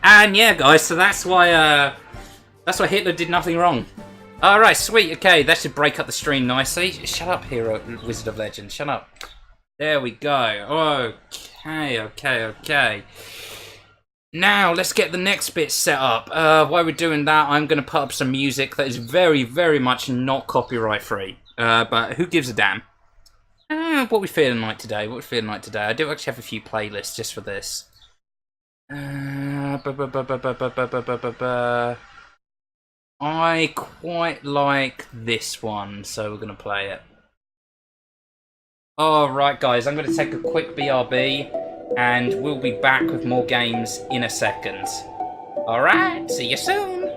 And yeah, guys, so that's why Hitler did nothing wrong. Alright, sweet, okay, that should break up the stream nicely. Shut up, Hero Wizard of Legend, shut up. There we go. Okay. Now, let's get the next bit set up. While we're doing that, I'm going to put up some music that is very, very much not copyright free. But who gives a damn? What we feeling like today? I do actually have a few playlists just for this. I quite like this one, so we're going to play it. Alright guys, I'm going to take a quick BRB, and we'll be back with more games in a second. Alright, see you soon!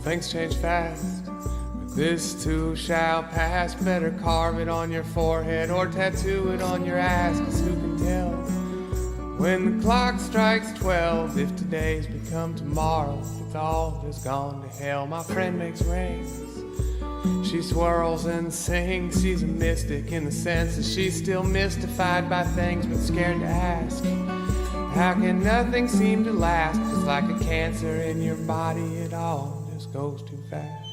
things change fast. But this too shall pass. Better carve it on your forehead or tattoo it on your ass, 'cause who can tell when the clock strikes 12 if today's become tomorrow? It's all just gone to hell. My friend makes rings, she swirls and sings. She's a mystic in the sense that she's still mystified by things but scared to ask. How can nothing seem to last? It's like a cancer in your body, it all just goes too fast.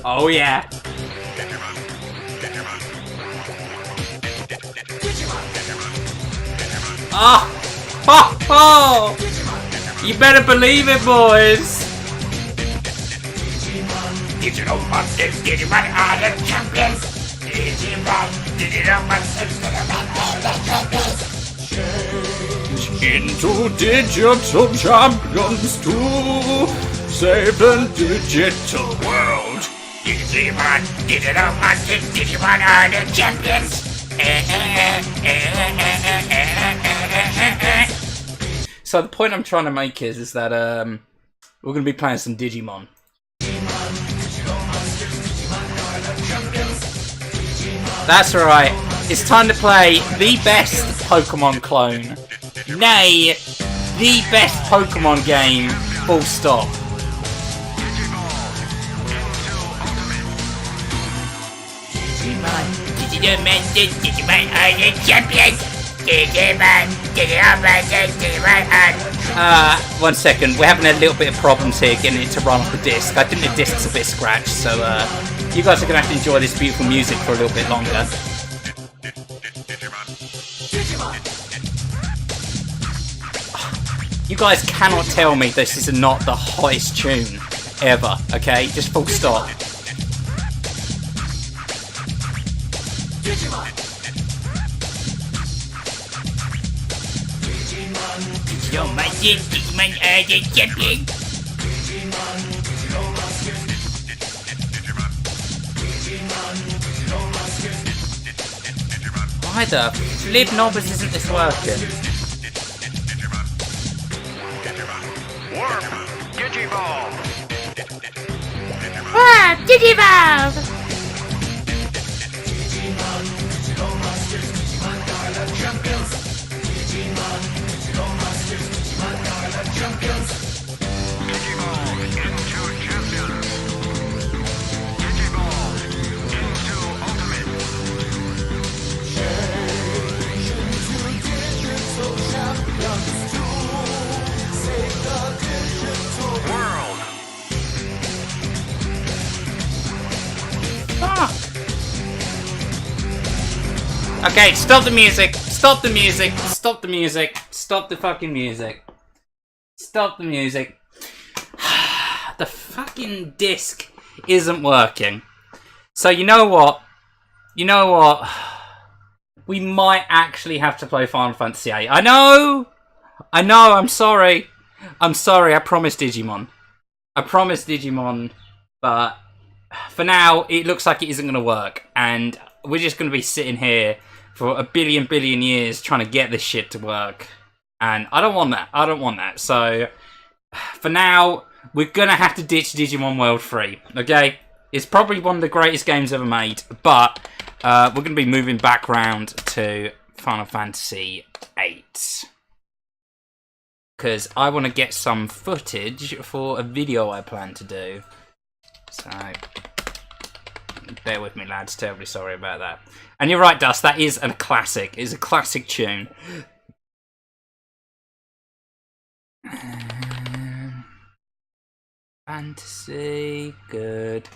Oh yeah. Ah! Oh! Oh! You better believe it, boys! Digital monsters, Digimon are the champions! Digimon, digital monsters, Digimon are the champions! Change into digital champions to save the digital world! Digimon, digital monsters, Digimon are the champions! So the point I'm trying to make is that we're going to be playing some Digimon. That's right. It's time to play the best Pokemon clone. Nay, the best Pokemon game. Full stop. Digimon are the champions! One second, we're having a little bit of problems here getting it to run off the disc. I think the disc's a bit scratched, so you guys are going to have to enjoy this beautiful music for a little bit longer. You guys cannot tell me this is not the hottest tune ever, okay? Just full stop. Digimon are the champion. Why the flip knobbers isn't this working? Warp, Digivolve! Warp, Digivolve! Digivolve into champion! Digivolve into ultimate! World! Fuck! Okay, stop the music! Stop the music! Stop the music! Stop the fucking music! Stop the music! The fucking disc isn't working. So you know what? You know what? We might actually have to play Final Fantasy VIII. I know! I'm sorry. I'm sorry, I promised Digimon. I promised Digimon, but for now, it looks like it isn't going to work. And we're just going to be sitting here for a billion years trying to get this shit to work. And I don't want that. I don't want that. So, for now, we're going to have to ditch Digimon World 3. Okay? It's probably one of the greatest games ever made. But, we're going to be moving back round to Final Fantasy VIII. Because I want to get some footage for a video I plan to do. So, bear with me, lads. Terribly sorry about that. And you're right, Dust. That is a classic. It's a classic tune. Fantasy, good.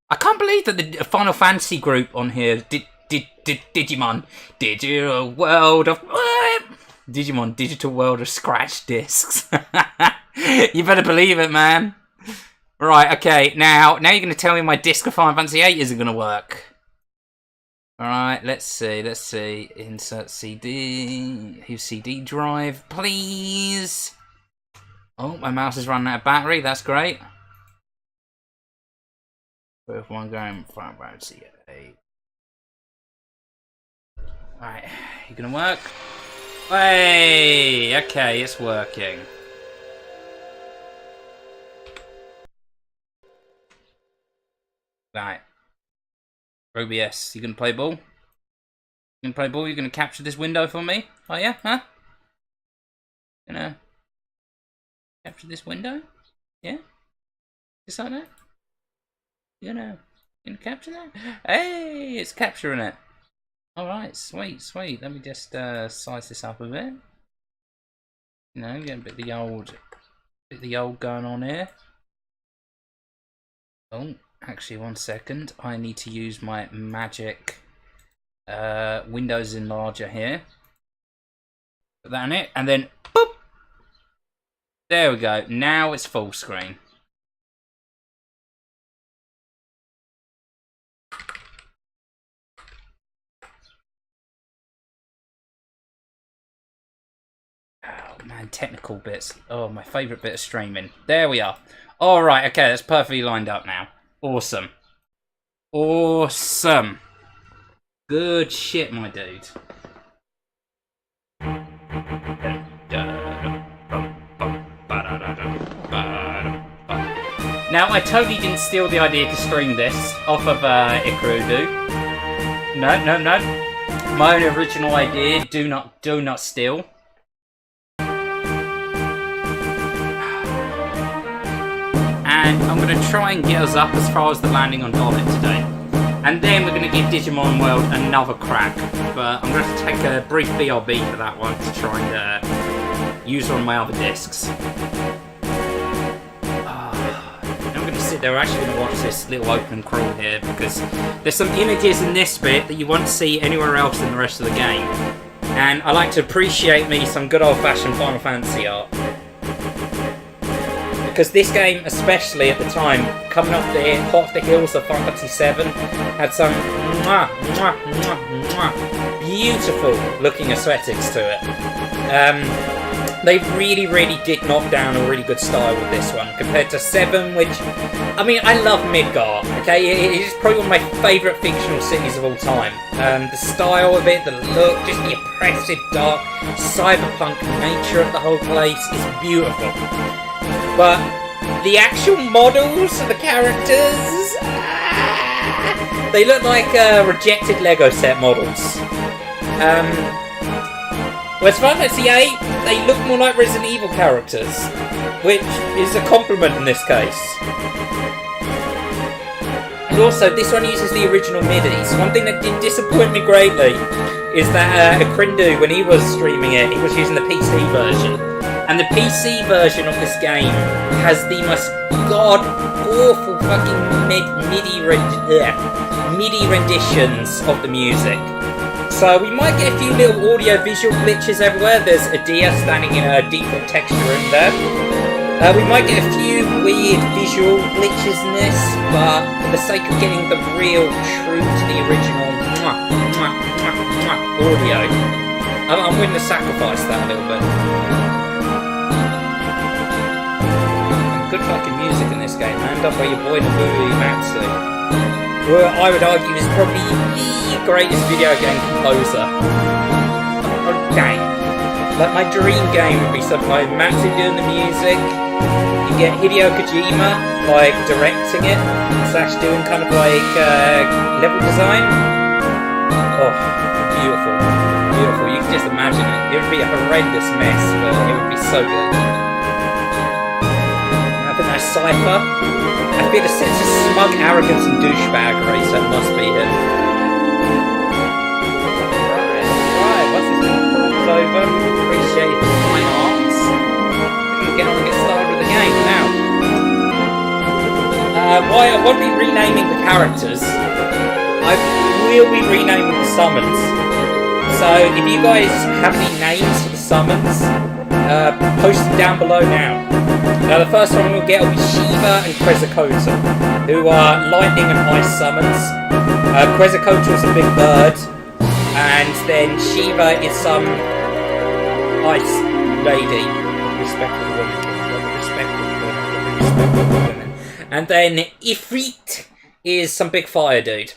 I can't believe that the Final Fantasy group on here Digimon Digital World of Digimon Digital World of Scratch Discs. You better believe it, man. Right, okay. Now you're going to tell me my disc of Final Fantasy VIII isn't going to work. Alright, let's see. Insert CD. Here's CD drive, please. Oh, my mouse is running out of battery. That's great. With one going, Final Fantasy VIII. Alright, you gonna work? Hey, okay, it's working. Right. OBS, you gonna play ball? You gonna play ball? You gonna capture this window for me? Oh yeah, huh? Gonna capture this window? Yeah? Just like that? You gonna capture that? Hey, it's capturing it. Alright, sweet, sweet. Let me just size this up a bit. You know, get a bit of the old going on here. Oh, actually 1 second. I need to use my magic Windows Enlarger here. Put that in it, and then boop! There we go. Now it's full screen. Oh man, technical bits. Oh, my favourite bit of streaming. There we are. Alright, okay, that's perfectly lined up now. Awesome. Awesome. Good shit, my dude. Now, I totally didn't steal the idea to stream this off of Ikurudu. No, no, no. My own original idea. Do not steal. And I'm going to try and get us up as far as the landing on Dollet today. And then we're going to give Digimon World another crack. But I'm going to have to take a brief BRB for that one to try and use one of my other discs. I'm going to sit there actually going to watch this little open crawl here because there's some images in this bit that you won't see anywhere else in the rest of the game. And I like to appreciate me some good old-fashioned Final Fantasy art. Because this game, especially at the time, coming off the heels of Final Fantasy VII, had some beautiful looking aesthetics to it. They really, really did knock down a really good style with this one, compared to 7, which, I mean, I love Midgar, okay? It is probably one of my favourite fictional cities of all time. The style of it, the look, just the oppressive, dark, cyberpunk nature of the whole place is beautiful. But the actual models of the characters, they look like rejected Lego set models. Whereas Final Fantasy VIII, they look more like Resident Evil characters, which is a compliment in this case. And also, this one uses the original MIDIs. One thing that did disappoint me greatly is that Akrindu, when he was streaming it, he was using the PC version. And the PC version of this game has the most god-awful fucking MIDI renditions of the music. So we might get a few little audio-visual glitches everywhere. There's Adia standing in a default texture room there. We might get a few weird visual glitches in this, but for the sake of getting the real, true to the original audio, I'm willing to sacrifice that a little bit. Good fucking music in this game, man, done by your boy Nobuo Uematsu, who I would argue is probably the greatest video game composer. Okay. Like, my dream game would be something like Uematsu doing the music, you get Hideo Kojima, like, directing it, / doing kind of like, level design. Oh, beautiful. Beautiful, you can just imagine it. It would be a horrendous mess, but it would be so good. Cypher. I feel a sense of smug arrogance and douchebaggery, so it must be him. Right, once this is over, appreciate the fine arts. We can get on and get started with the game now. Why I won't be renaming the characters, I will be renaming the summons. So if you guys have any names for the summons, post them down below now. Now the first one we'll get will be Shiva and Quetzalcoatl, who are lightning and ice summons. Quetzalcoatl is a big bird, and then Shiva is some ice lady, respectful women. And then Ifrit is some big fire dude.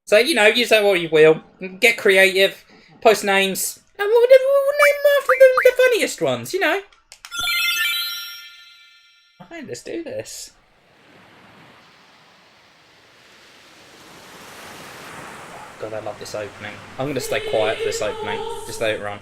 So, you know, use that what you will. Get creative. post names, and we'll name them after the funniest ones, you know. Alright, let's do this. God, I love this opening. I'm going to stay quiet for this opening. Just let it run.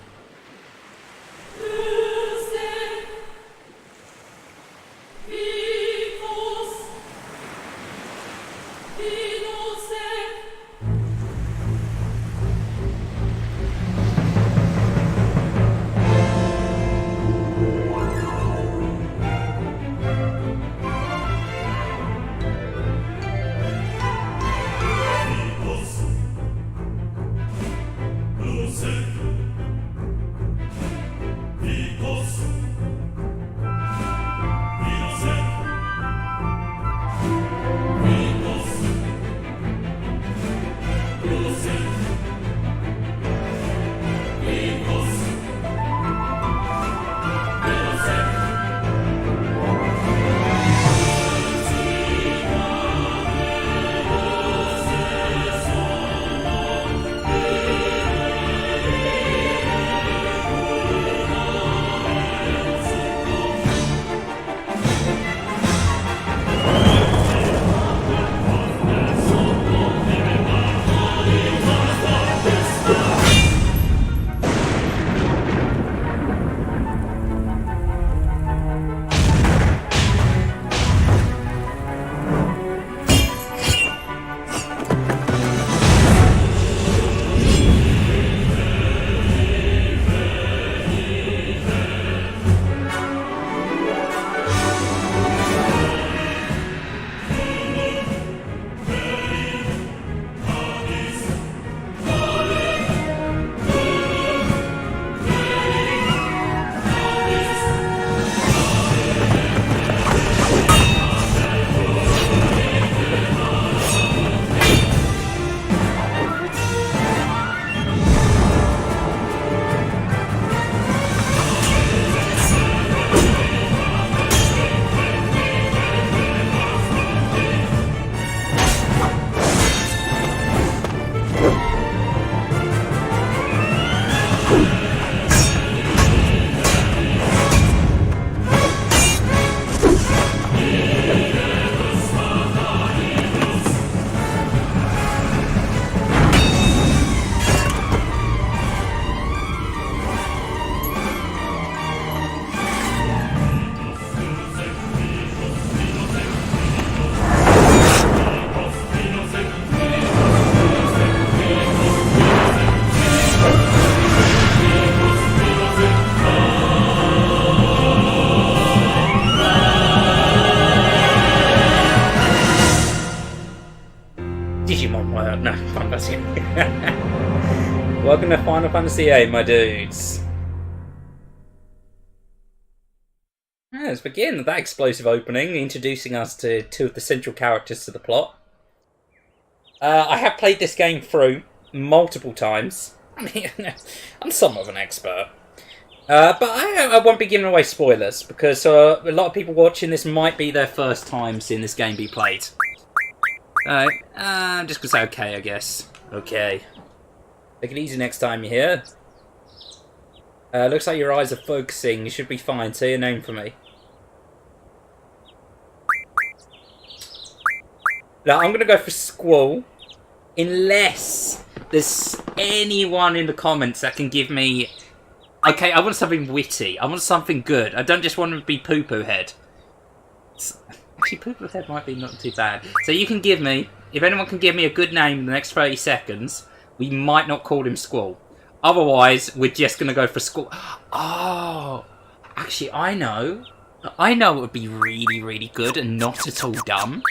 No, Final Fantasy. Welcome to Final Fantasy VIII, my dudes. Let's begin with that explosive opening, introducing us to two of the central characters to the plot. I have played this game through multiple times. I mean, I'm somewhat of an expert. But I won't be giving away spoilers, because a lot of people watching this might be their first time seeing this game be played. I'm just gonna say okay, I guess. Okay. Take it easy next time you're here. Looks like your eyes are focusing. You should be fine. Say your name for me. Now, I'm gonna go for Squall. Unless there's anyone in the comments that can give me... Okay, I want something witty. I want something good. I don't just want to be Poo-Poo Head. Actually, Poo-Poo Head might be not too bad. So you can give me... If anyone can give me a good name in the next 30 seconds, we might not call him Squall. Otherwise, we're just going to go for Squall. Oh! Actually, I know. I know it would be really, really good and not at all dumb.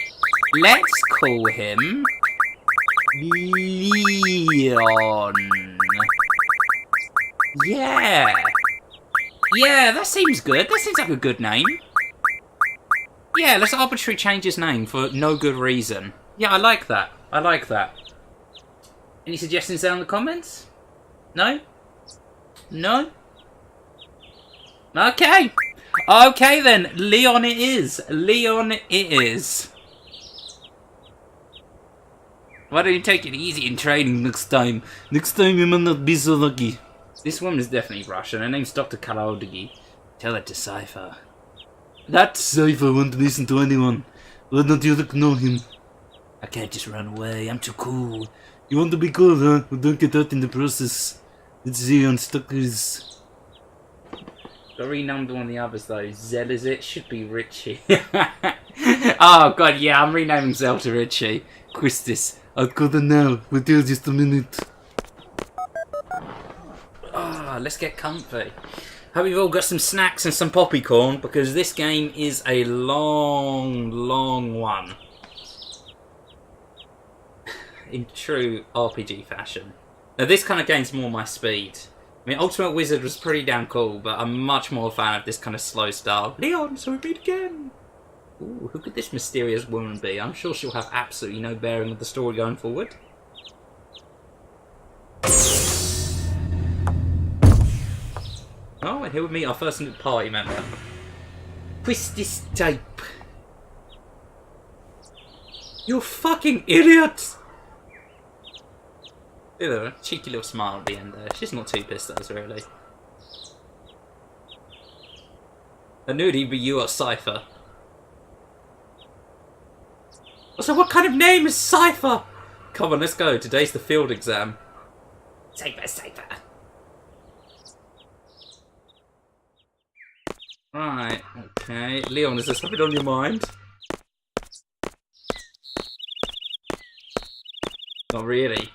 Let's call him... Leon. Yeah. Yeah, that seems good. That seems like a good name. Yeah, let's arbitrarily change his name for no good reason. Yeah, I like that. I like that. Any suggestions there in the comments? No? No? Okay. Okay then, Leon it is. Leon it is. Why don't you take it easy in training next time? Next time you might not be so lucky. This woman is definitely Russian. Her name's Dr. Kalaudegi. Tell it to Cypher. That Cypher won't listen to anyone. Why don't you ignore him? I can't just run away. I'm too cool. You want to be cool, huh? Well, don't get hurt in the process. Let's see on Stuckers. I renamed one of the others though. Zell is it? Should be Richie. Oh god, yeah, I'm renaming Zell to Richie. Christus. I'll call them now. We'll do just a minute. Ah, let's get comfy. Hope you've all got some snacks and some poppycorn because this game is a long one. In true RPG fashion. Now this kind of game's more my speed. I mean, Ultimate Wizard was pretty damn cool, but I'm much more a fan of this kind of slow style. Leon, so we meet again! Ooh, who could this mysterious woman be? I'm sure she'll have absolutely no bearing with the story going forward. Oh, and here we meet our first new party member. Twist this tape. You fucking idiot! A cheeky little smile at the end there. She's not too pissed at us, really. I knew it'd be you or Cypher. Also, what kind of name is Cypher? Come on, let's go. Today's the field exam. Cypher. Right, okay. Leon, is there something on your mind? Not really.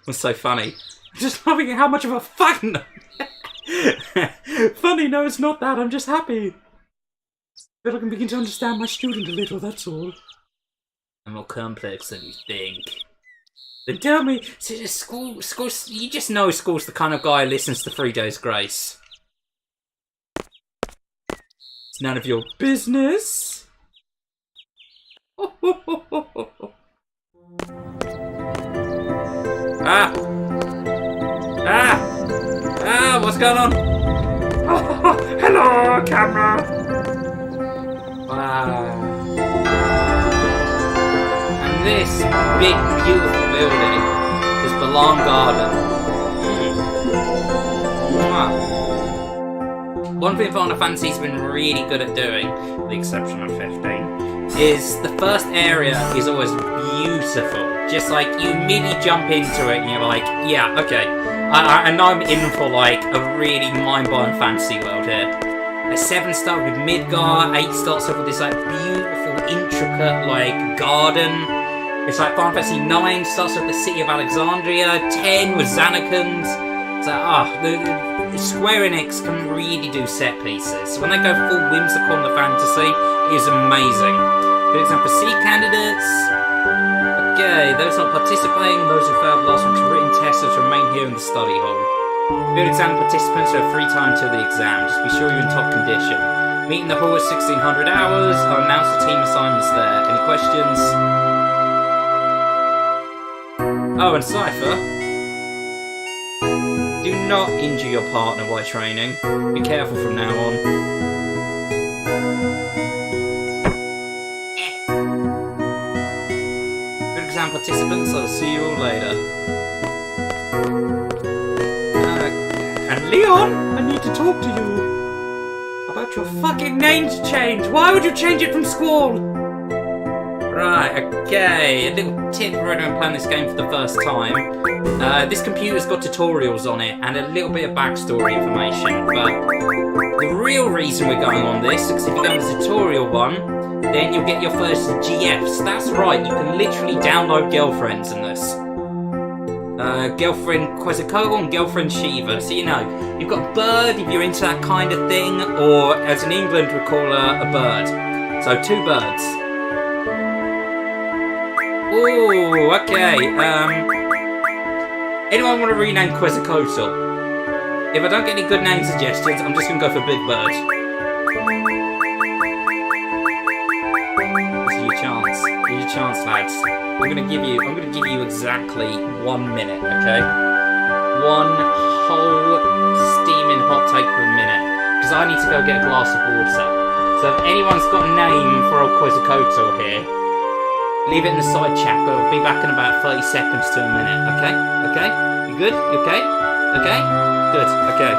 Was so funny. I'm just loving how much of a fan. Funny, no, it's not that. I'm just happy. But I can begin to understand my student a little, that's all. I'm more complex than you think. Then tell me, school, you just know school's the kind of guy who listens to 3 Days Grace. It's none of your business. What's going on? Oh, hello, camera. Wow. And this big, beautiful building is Belong Garden. One thing Final Fantasy's been really good at doing, with the exception of 15, is the first area is always beautiful. Just like, you immediately jump into it and you're like, yeah, okay. I know I'm in for like a really mind-blowing fantasy world here. 7 starts with Midgar, 8 starts off with this like beautiful, intricate like garden. It's like Final Fantasy 9 starts with the city of Alexandria, 10 with Zanarkand. It's like, Square Enix can really do set pieces. When they go full whimsical on the fantasy, it is amazing. Good example, C candidates. Okay, those not participating, those who failed last week's written tests to remain here in the study hall. Field exam participants have free time till the exam. Just be sure you're in top condition. Meeting the hall at 1600 hours. I'll announce the team assignments there. Any questions? Oh, and Cypher. Do not injure your partner while training. Be careful from now on. Exam participants, I'll see you all later. And Leon, I need to talk to you about your fucking name's change. Why would you change it from Squall? Right, okay. A little tip for anyone playing this game for the first time. This computer's got tutorials on it and a little bit of backstory information, but the real reason we're going on this is because if you go on the tutorial one, then you'll get your first GFs. That's right, you can literally download girlfriends in this. Girlfriend Quetzalcoatl and girlfriend Shiva. So you know, you've got Bird if you're into that kind of thing, or as in England we call her a bird. So 2 birds. Ooh, okay. Anyone want to rename Quetzalcoatl? If I don't get any good name suggestions, I'm just going to go for Big Bird. This is your chance, lads. I'm gonna give you exactly 1 minute, okay? One whole steaming hot take of a minute, because I need to go get a glass of water. So if anyone's got a name for old Quetzalcoatl here, Leave it in the side chat, but I'll be back in about 30 seconds to a minute, okay? Okay? You good? You okay? Okay? Good, okay.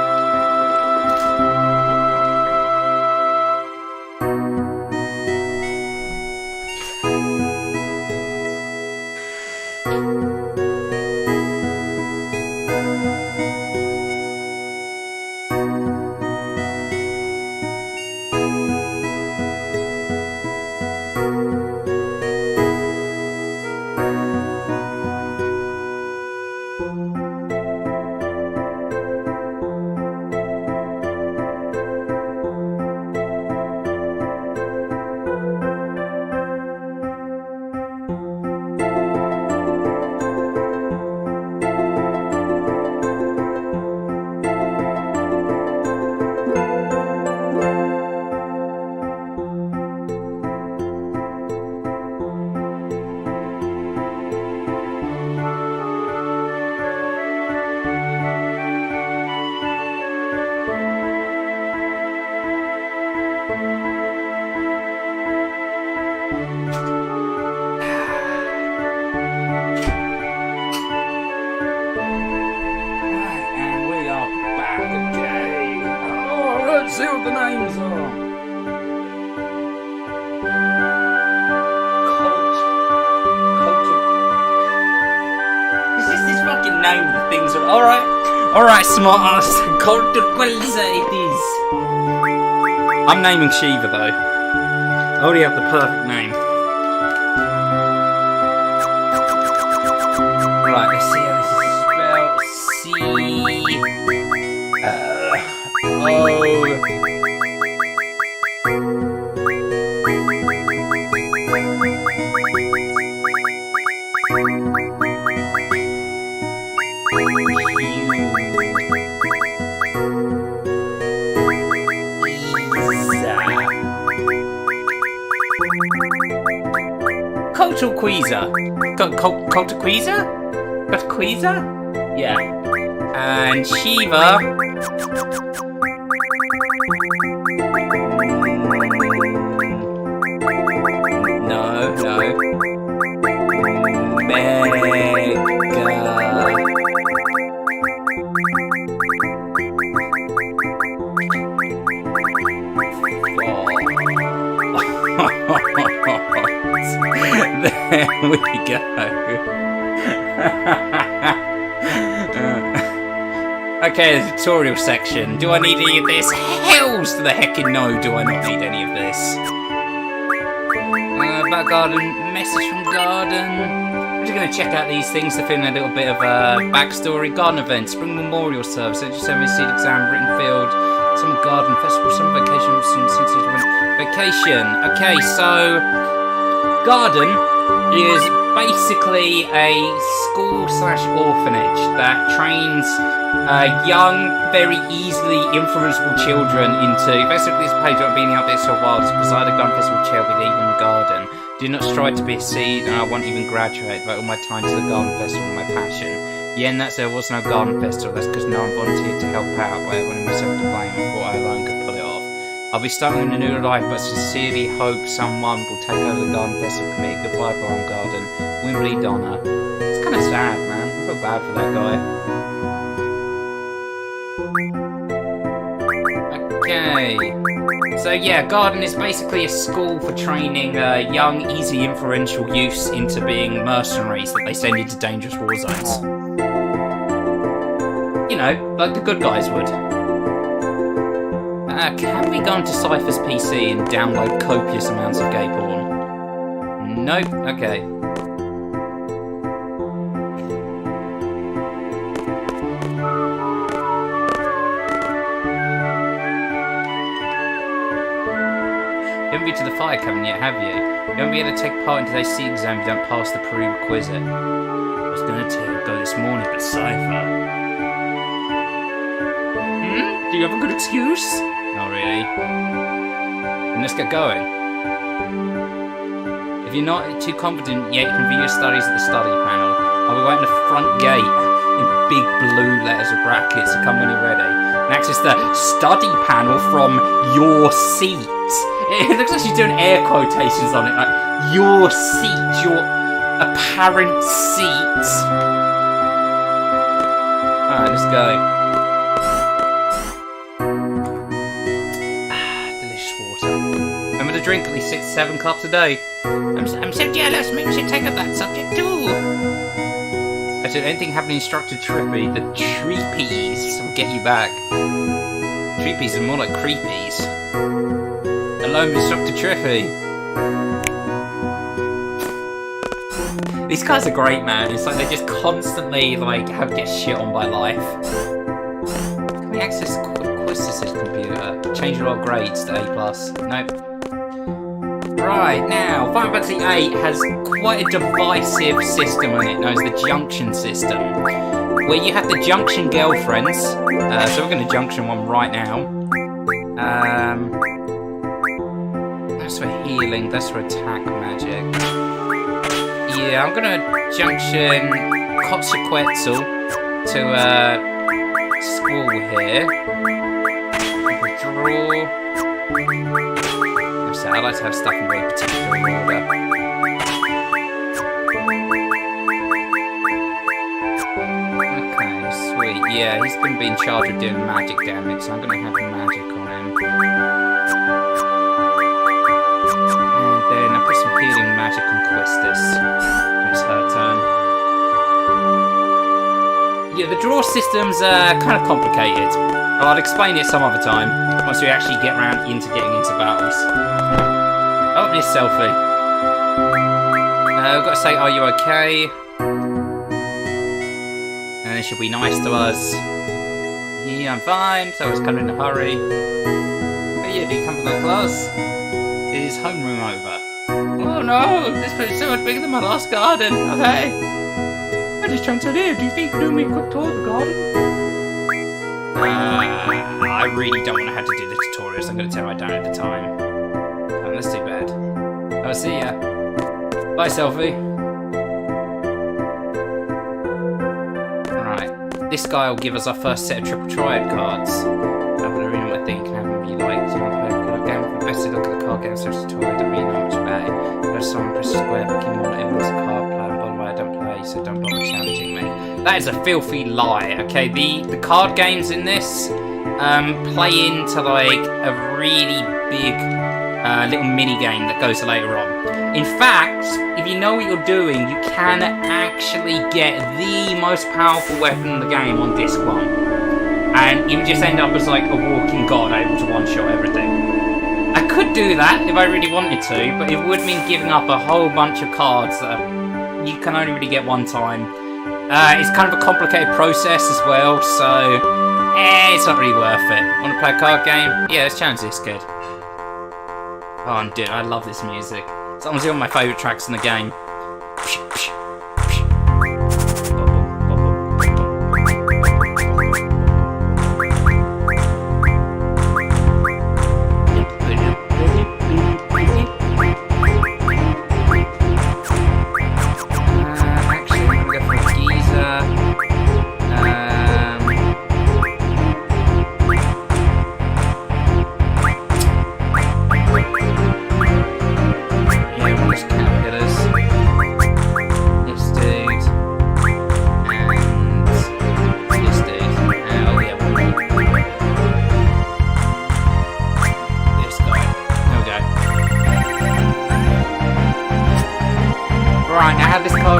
See what the names are. Is this fucking name of the things? Alright, smart ass. Cult of Quilza it is. I'm naming Shiva though. I already have the perfect name. Right, let's see how this is Coltaquiza? Coltaquiza? Yeah. And Shiva. No. There we go. Okay, the tutorial section. Do I need any of this? Hells to the heckin' no, do I not need any of this? About Garden, message from Garden. I'm just going to check out these things to fill in a little bit of backstory. Garden event, Spring Memorial Service, HSM Seed Exam, Written Field, Summer Garden Festival, Summer Vacation, Vacation. Okay, so Garden is basically a school/orphanage that trains young, very easily influenceable children into. Basically, this page I've been out there so wild to preside a garden festival chair with even garden. Do not strive to be a seed, and I won't even graduate. Devote all my time to the garden festival, my passion. Yeah, and that's there was no garden festival. That's because no one volunteered to help out. By having myself to blame, I thought I alone could pull it off. I'll be starting a new life, but sincerely hope someone will take over the garden festival committee. Goodbye, Brown Garden. Wimberley Donna. It's kind of sad, man. I feel bad for that guy. Okay. So yeah, Garden is basically a school for training young, easy, influential youths into being mercenaries that they send into dangerous war zones. You know, like the good guys would. Can we go onto Cypher's PC and download copious amounts of gay porn? Nope. Okay. You haven't been to the fire cabin yet, have you? You won't be able to take part in today's C exam if you don't pass the prerequisite. I was going to go this morning, but Cypher. Do you have a good excuse? Not really. Then let's get going. If you're not too confident yet, you can view your studies at the study panel. I'll be waiting at the front gate in big blue letters of brackets, so come when you're ready. And access the study panel from your seat. It looks like she's doing air quotations on it, like, your seat, your apparent seat. Alright, let's go. Delicious water. Remember to drink at least 6 to 7 cups a day. I'm so jealous, maybe we should take up that subject too. Actually, anything happening to Instructor Trippy, the Treepies will get you back. Treepies are more like creepies. Alone with Instructor Trippy. These guys are great, man. It's like they just constantly like get shit on by life. Can we access Quistis's computer? Change your old grades to A+. Nope. Right, now, Final Fantasy VIII has quite a divisive system on it, known as the junction system, where you have the junction girlfriends. So we're going to junction one right now. That's for healing, that's for attack magic. Yeah, I'm going to junction Quetzalcoatl to Squall here. Withdraw. I like to have stuff in very particular order. Okay, sweet. Yeah, he's going to be in charge of doing magic damage, so I'm going to have magic on him. And then I'll put some healing magic on Quistis. It's her turn. Yeah, the draw system's kind of complicated. But I'll explain it some other time, once we actually get around into getting into battles. Oh, this selfie. We've got to say, are you okay? And then she'll be nice to us. Yeah, I'm fine, so I was kind of in a hurry. But yeah, do you come from that class? Is homeroom over? Oh no, this place is so much bigger than my last garden. Okay. I just jumped in here. Do you think you can do me a quick tour of the garden? I really don't want to have to do the tutorials. I'm going to tell her I don't have the time. That's too bad. I'll see ya. Bye, Selfie. Right. This guy will give us our first set of triple triad cards. Have an arena where thing can have them you like. Do you want to play a card game? The best to look at the card game such as tutorial. I don't really know much about it. There's someone press square, Pokemon, everyone's a card player. By the way, I don't play, so don't bother challenging me. That is a filthy lie, okay? The card games in this play into like a really big little mini game that goes later on. In fact, if you know what you're doing, you can actually get the most powerful weapon in the game on disc 1. And you just end up as like a walking god able to one-shot everything. I could do that if I really wanted to, but it would mean giving up a whole bunch of cards that you can only really get one time. It's kind of a complicated process as well, so it's not really worth it. Want to play a card game? Yeah, let's challenge this kid. Oh, dude, I love this music. It's honestly one of my favourite tracks in the game.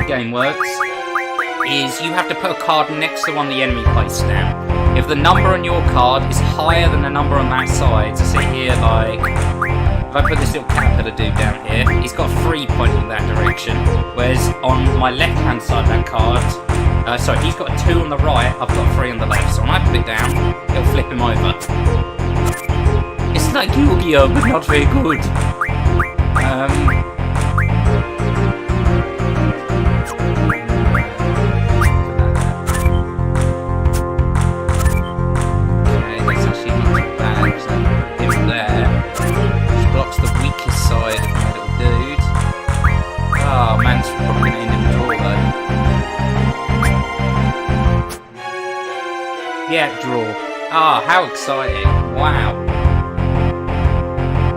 Game works is you have to put a card next to one the enemy places down. If the number on your card is higher than the number on that side, so see here, like if I put this little caterpillar dude down here, he's got 3 pointing in that direction, whereas on my left hand side of that card, sorry, he's got a 2 on the right, I've got 3 on the left, so when I put it down, it'll flip him over. It's like Yu-Gi-Oh, but not very good. Yeah, draw. Ah, how exciting. Wow.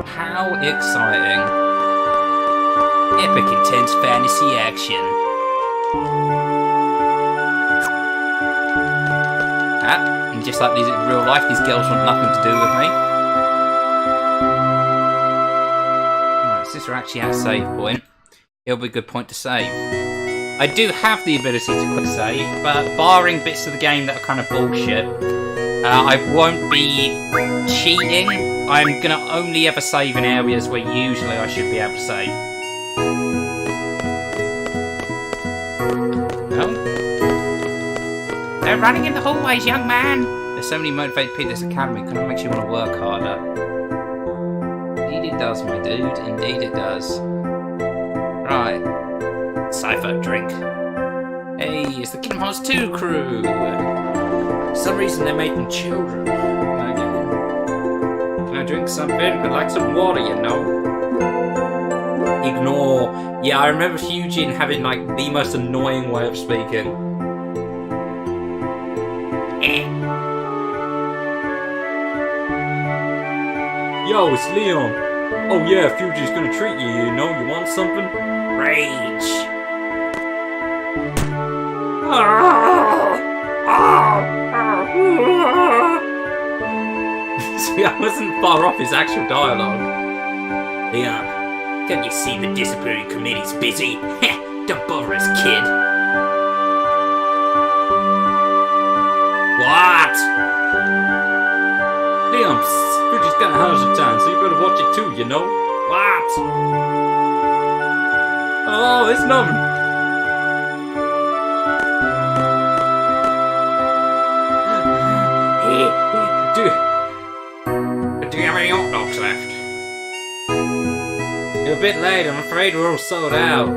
How exciting. Epic intense fantasy action. And just like these in real life, these girls want nothing to do with me. Right, since we're actually at a save point, it'll be a good point to save. I do have the ability to quick save, but barring bits of the game that are kind of bullshit, I won't be cheating. I'm gonna only ever save in areas where usually I should be able to save. No? They're running in the hallways, young man! There's so many motivated people at this academy, kind of makes you want to work harder. Indeed it does, my dude. Indeed it does. Right. Cypher, drink. Hey, it's the Kingdom Hearts 2 crew! For some reason they're making children. Can I drink something? I'd like some water, you know. Ignore. Yeah, I remember Fujin having like the most annoying way of speaking. Yo, it's Leon. Oh yeah, Fuji's gonna treat you, you know. You want something? Rage. See, I wasn't far off his actual dialogue. Leon, can't you see the disciplinary committee's busy? Don't bother us, kid. What? Leon, Fuji's got a house of time, so you better watch it too, you know? What? Oh, it's nothing. Do you have any hot dogs left? You're a bit late, I'm afraid we're all sold out.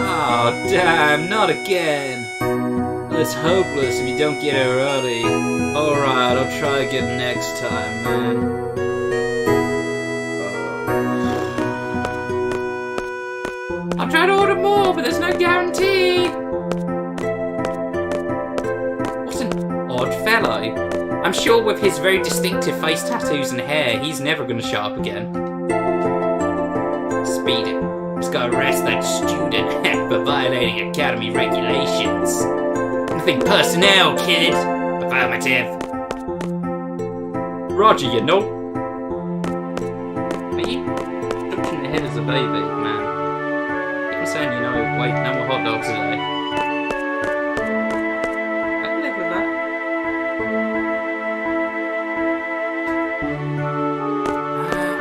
Oh, damn, not again. Well, it's hopeless if you don't get here early. Alright, I'll try again next time, man. I'll try to order more, but there's no guarantee. What an odd fellow. I'm sure with his very distinctive face tattoos and hair, he's never going to show up again. Speed it. Let's go arrest that student for violating academy regulations. Nothing personnel, kid. Affirmative. Roger, you know. Are you touching the head as a baby, man? I'm saying, you know, wait, no more hot dogs today. I can live with that.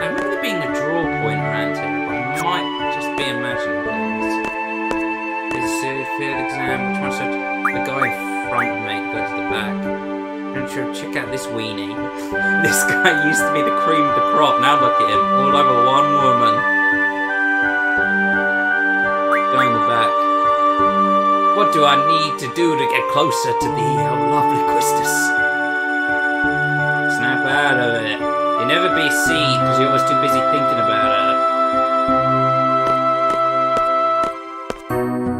I remember there being a draw point around here, but I might just be imagining things. There's a series field exam, which one said the guy in front of me go to the back. And sure, check out this weenie. This guy used to be the cream of the crop, now look at him, all over one woman. Go in the back. What do I need to do to get closer to the lovely Quistis? Snap out of it. You never be seen because you're always too busy thinking about her.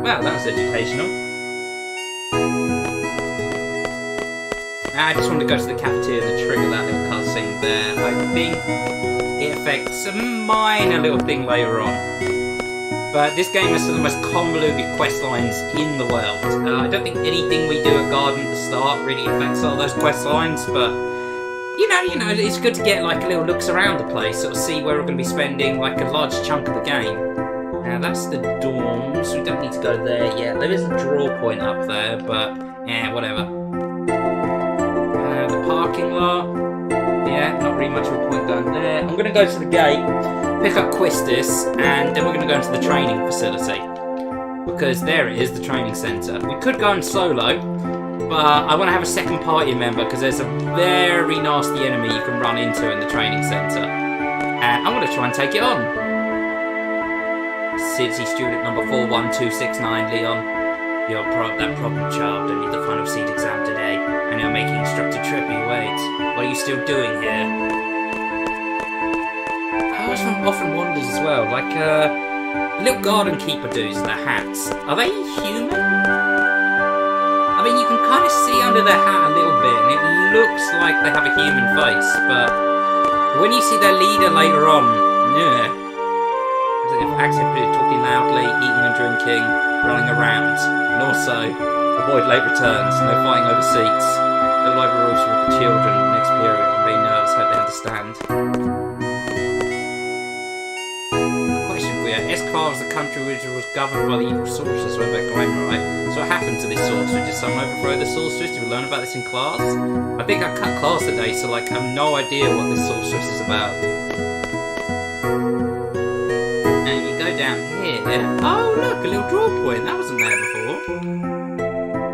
Well, that was educational. I just wanted to go to the cafeteria to trigger that little cutscene there. I think it affects a minor little thing later on. But this game has some of the most convoluted quest lines in the world. I don't think anything we do at Garden at the start really affects all those quest lines, but you know, it's good to get like little looks around the place, sort of see where we're going to be spending like a large chunk of the game. Now that's the dorms. We don't need to go there yet. There is a draw point up there, but yeah, whatever. The parking lot. Yeah, not really much of a point going there. I'm going to go to the gate, pick up Quistis, and then we're going to go into the training facility. Because there it is, the training centre. We could go in solo, but I want to have a second party member because there's a very nasty enemy you can run into in the training centre. And I'm going to try and take it on. City student number 41269, Leon. You're that problem child and you're the final seat exam today, and you're making instructor trippy wait. What are you still doing here? I always often wonders as well, like little garden keeper dudes in their hats. Are they human? I mean, you can kind of see under their hat a little bit, and it looks like they have a human face, but When you see their leader later on, yeah, they've accidentally talking loudly, eating and drinking, running around, and also avoid late returns, no fighting over seats, no library rules for the children next period, and being nervous, hope they understand. Question for you. Esquire was the country which was governed by the evil sorceress way back when, right? So what happened to this sorceress? Did someone overthrow the sorceress? Did we learn about this in class? I think I cut class today, so like I have no idea what this sorceress is about. And you go down here. Oh look, a little draw point. That wasn't there before.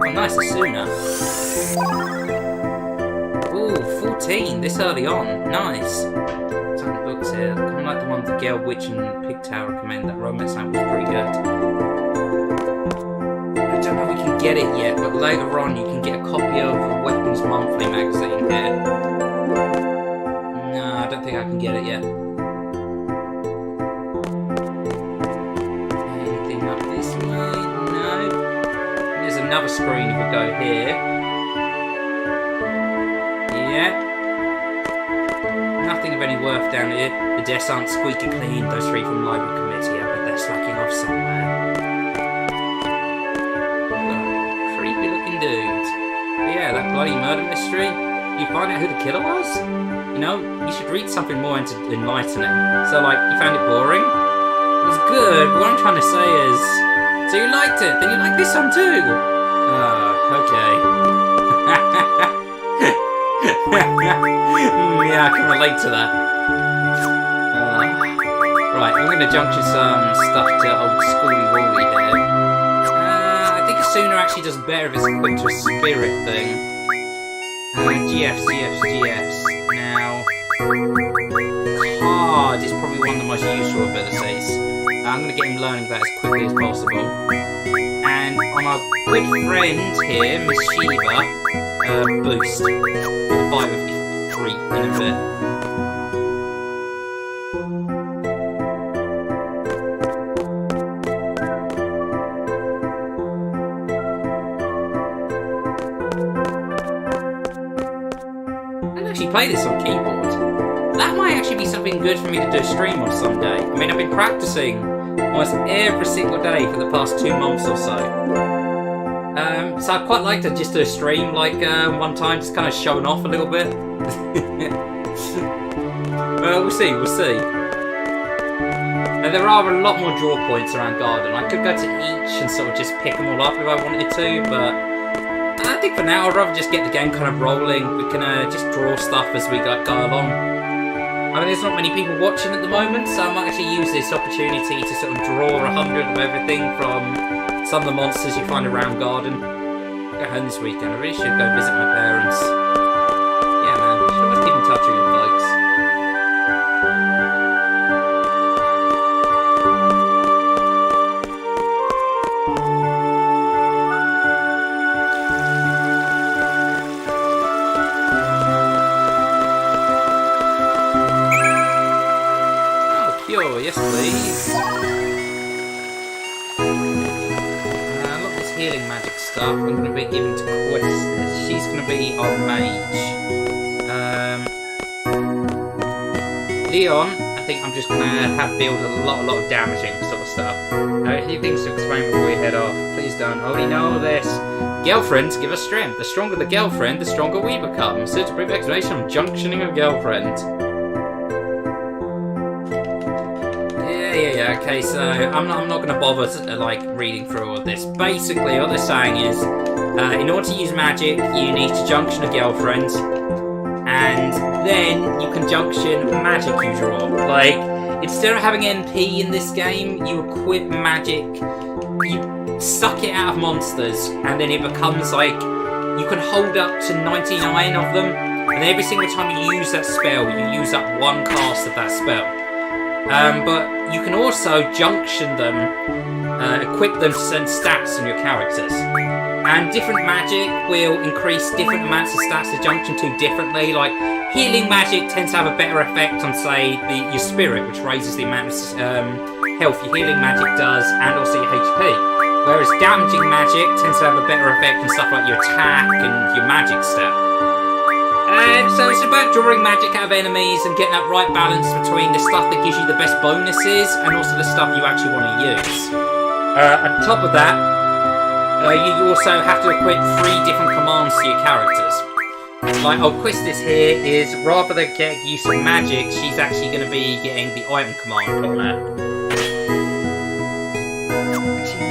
Oh nice, Asuna. Ooh, 14, this early on. Nice. Some books here. Kind of like the ones that Gale Witch and Pigtail recommend. That romance novel was pretty good. I don't know if we can get it yet, but later on you can get a copy of the Weapons Monthly magazine here. No, I don't think I can get it yet. Anything up this way? No. There's another screen if we go here. Yeah. Nothing of any worth down here. The desks aren't squeaky clean. Those three from the library committee, I bet they're slacking off somewhere. Creepy looking dudes. But yeah, that bloody murder mystery. You find out who the killer was? You know, you should read something more enlightening. So like, you found it boring? It was good, but what I'm trying to say is... So you liked it, then you like this one too! Okay. Yeah, I can relate to that. Right, I'm going to junction some stuff to old Schooly Wooly here. I think Asuna actually does better if it's equipped to a spirit thing. GFs. Now, card is probably one of the most useful abilities. I'm going to get him learning that as quickly as possible. And on our good friend here, Miss Shiva, boost. We'll fight with you 3 in a bit. Play this on keyboard. That might actually be something good for me to do a stream of someday. I mean, I've been practicing almost every single day for the past 2 months or so. So I'd quite like to just do a stream like one time, just kind of showing off a little bit. We'll see. And there are a lot more draw points around Garden. I could go to each and sort of just pick them all up if I wanted to, but I think for now I'd rather just get the game kind of rolling. We can just draw stuff as we go along. I mean, there's not many people watching at the moment, so I might actually use this opportunity to sort of draw 100 of everything from some of the monsters you find around Garden. I'll go home this weekend. I really should go visit my parents. Yeah, man, should always keep in touch with you folks. Yes, please. I love this healing magic stuff. I'm going to be given to Quest. She's going to be our mage. Leon, I think I'm just going to have build a lot of damaging sort of stuff. A few things to explain before we head off. Please don't. Already know this. Girlfriends give us strength. The stronger the girlfriend, the stronger we become. So to brief explanation of junctioning of girlfriend. Yeah, okay, so I'm not going to bother like reading through all of this. Basically, what they're saying is, in order to use magic, you need to junction a girlfriend, and then you can junction magic you draw. Like, instead of having NP in this game, you equip magic, you suck it out of monsters, and then it becomes like, you can hold up to 99 of them, and every single time you use that spell, you use up 1 cast of that spell. But you can also junction them, equip them to certain stats on your characters. And different magic will increase different amounts of stats to junction to differently. Like, healing magic tends to have a better effect on, say, your spirit, which raises the amount of health your healing magic does, and also your HP. Whereas damaging magic tends to have a better effect on stuff like your attack and your magic stat. And so it's about drawing magic out of enemies and getting that right balance between the stuff that gives you the best bonuses and also the stuff you actually want to use. On top of that, you also have to equip 3 different commands to your characters. Like, Quistis here is, rather than get use of magic, she's actually going to be getting the item command put on her. Actually,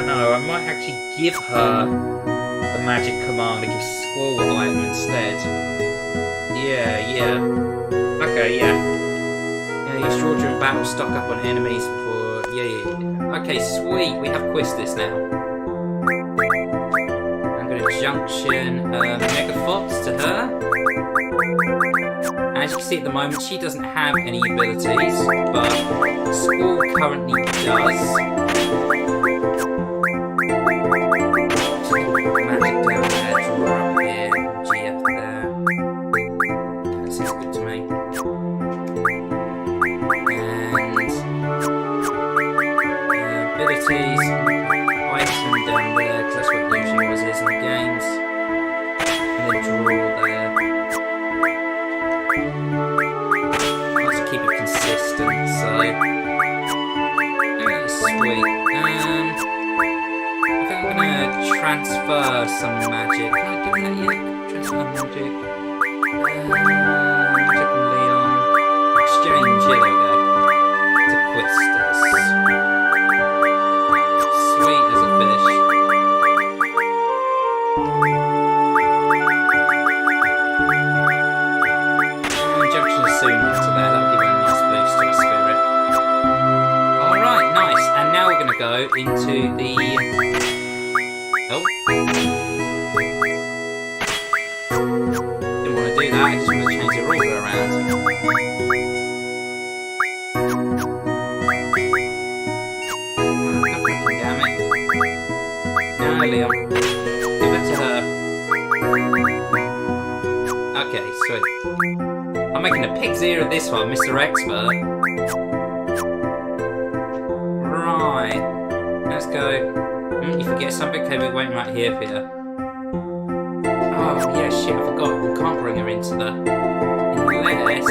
no. I might actually give her the magic command and give Squall item instead. Yeah. Okay, yeah. Use draw during battle, stock up on enemies before... Yeah. Okay, sweet. We have Quistis now. Junction Mega Fox to her. As you can see at the moment, she doesn't have any abilities, but Squall currently does. Magic down there, draw up here, G up there. That seems good to me. And abilities, item down there, because that's what it usually always is in the games. And then draw there. Let's keep it consistent, so... sweet. I think I'm going to transfer some magic. Can I do that yet? Transfer magic. Magic and Leon. Exchange, here we go. To Quistis. Sweet as a fish. Junction is soon after that, that'll give it a nice boost to a spirit. Alright, nice. And now we're going to go into the... Oh. Didn't want to do that, I just want to change the ruler around. Damn it. Now, Leon. Give it to her. Okay, sweet. I'm making a pig's ear of this one, Mr. Expert. Right. Let's go. You forget something? Okay, we're waiting right here for you. Oh, yeah, shit, I forgot. We can't bring her into the... Unless...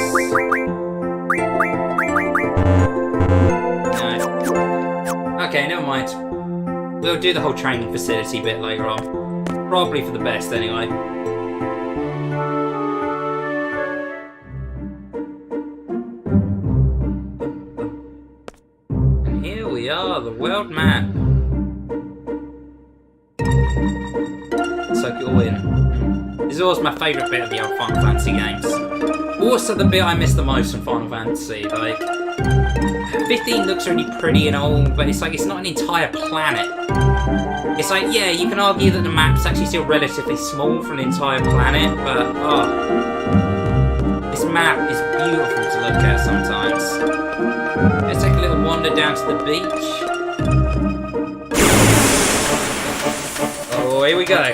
No. Okay, never mind. We'll do the whole training facility bit later on. Probably for the best, anyway. And here we are, the world map. Soak it all in. This is always my favourite bit of the old Final Fantasy games. Also the bit I miss the most from Final Fantasy, like... 15 looks really pretty and all, but it's like it's not an entire planet. It's like, yeah, you can argue that the map's actually still relatively small for an entire planet, but, oh. This map is beautiful to look at sometimes. Let's take a little wander down to the beach. Oh, here we go.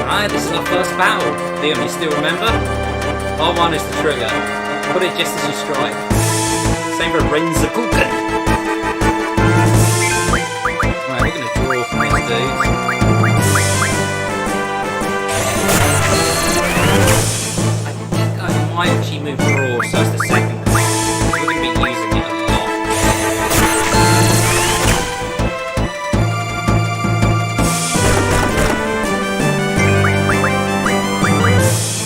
Alright, this is our first battle. Liam, you still remember? R1 is the trigger. Put it just as you strike. Same for Renza Kuken. Right, we're going to draw from this dude. I think I might actually move draw, so it's the second. We're going to be using it a lot.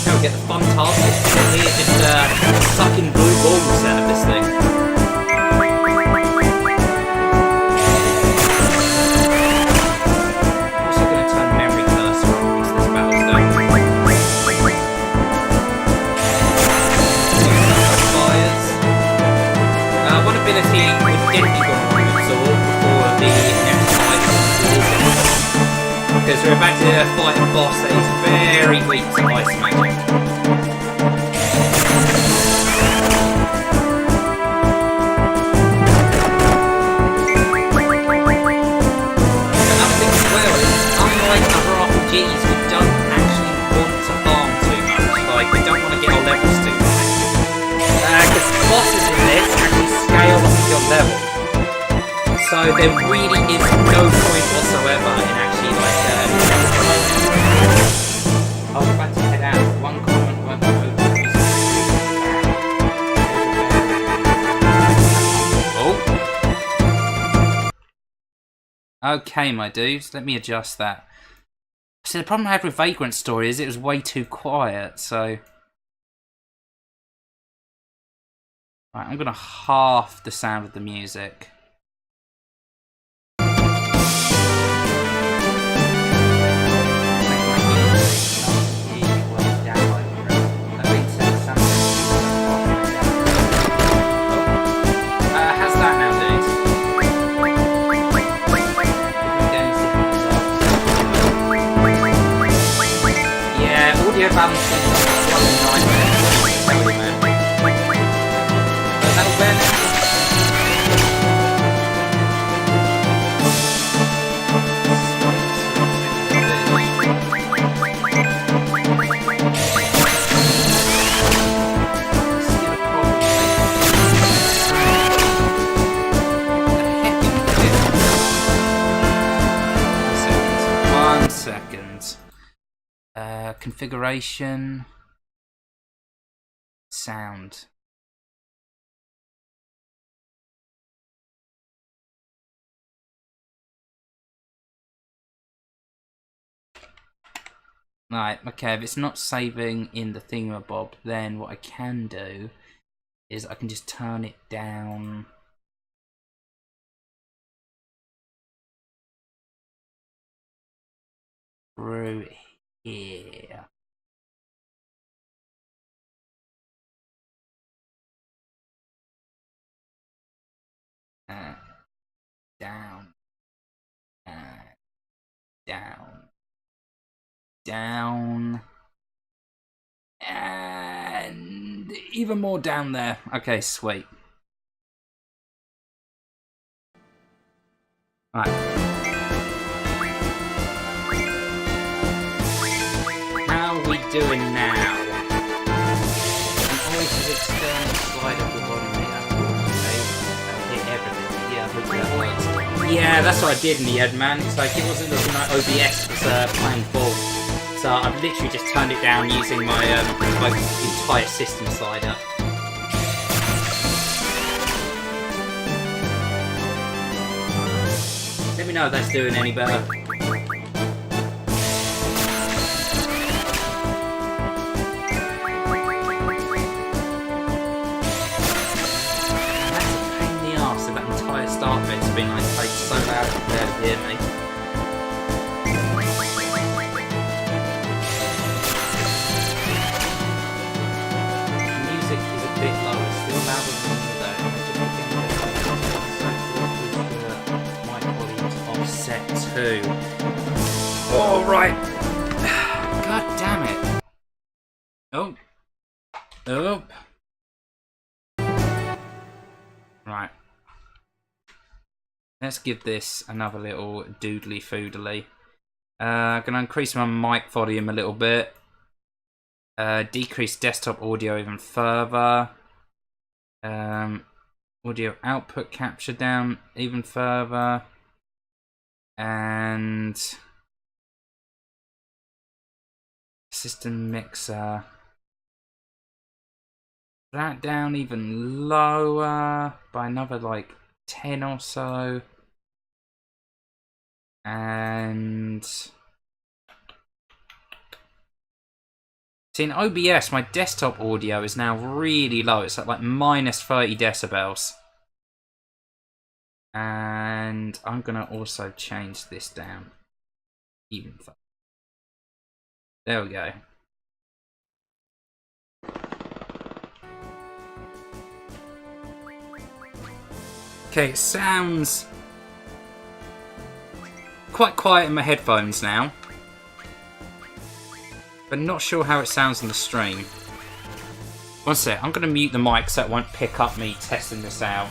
Now we get the fun task here, just sucking blue balls out of this thing. Because we're about to fight a boss that is very weak to ice magic. Another thing as well is, unlike other RPGs, we don't actually want to farm too much. Like, we don't want to get our levels too high. Because bosses in this actually scale up your level. So there really is no point whatsoever in actually like. I was about to head out. One comment won't open. Oh. Okay, my dudes. Let me adjust that. See, the problem I had with Vagrant Story is it was way too quiet. So. Right, I'm gonna half the sound of the music. How's that now, dudes? Yeah, audio balancing is a nightmare. Sorry, man. One second. Configuration. Sound. Right, okay, if it's not saving in the thingamabob, then what I can do is I can just turn it down. Through here. Down. Down. Down. And even more down there. Okay, sweet. Right. How are we doing now? And always his external slide of the volume here. Okay, that'll hit everything. Yeah, hopefully that works. Yeah, that's what I did in the end, man. It's like it wasn't looking like OBS was playing ball. So I've literally just turned it down using my my entire system slider. Let me know if that's doing any better. That's a pain in the arse if that entire start bit's been like played so loud you can barely hear me. Bit lower, still louder than that. My volume's offset too. All right. God damn it. Oh. Oh. Right. Let's give this another little doodly foodly. Gonna increase my mic volume a little bit. Decrease desktop audio even further. Audio output capture down even further. And system mixer. That down even lower by another like 10 or so. And see, in OBS, my desktop audio is now really low. It's at like minus 30 decibels. And I'm going to also change this down even further. There we go. Okay, it sounds quite quiet in my headphones now. But not sure how it sounds in the stream. One sec, I'm going to mute the mic so it won't pick up me testing this out.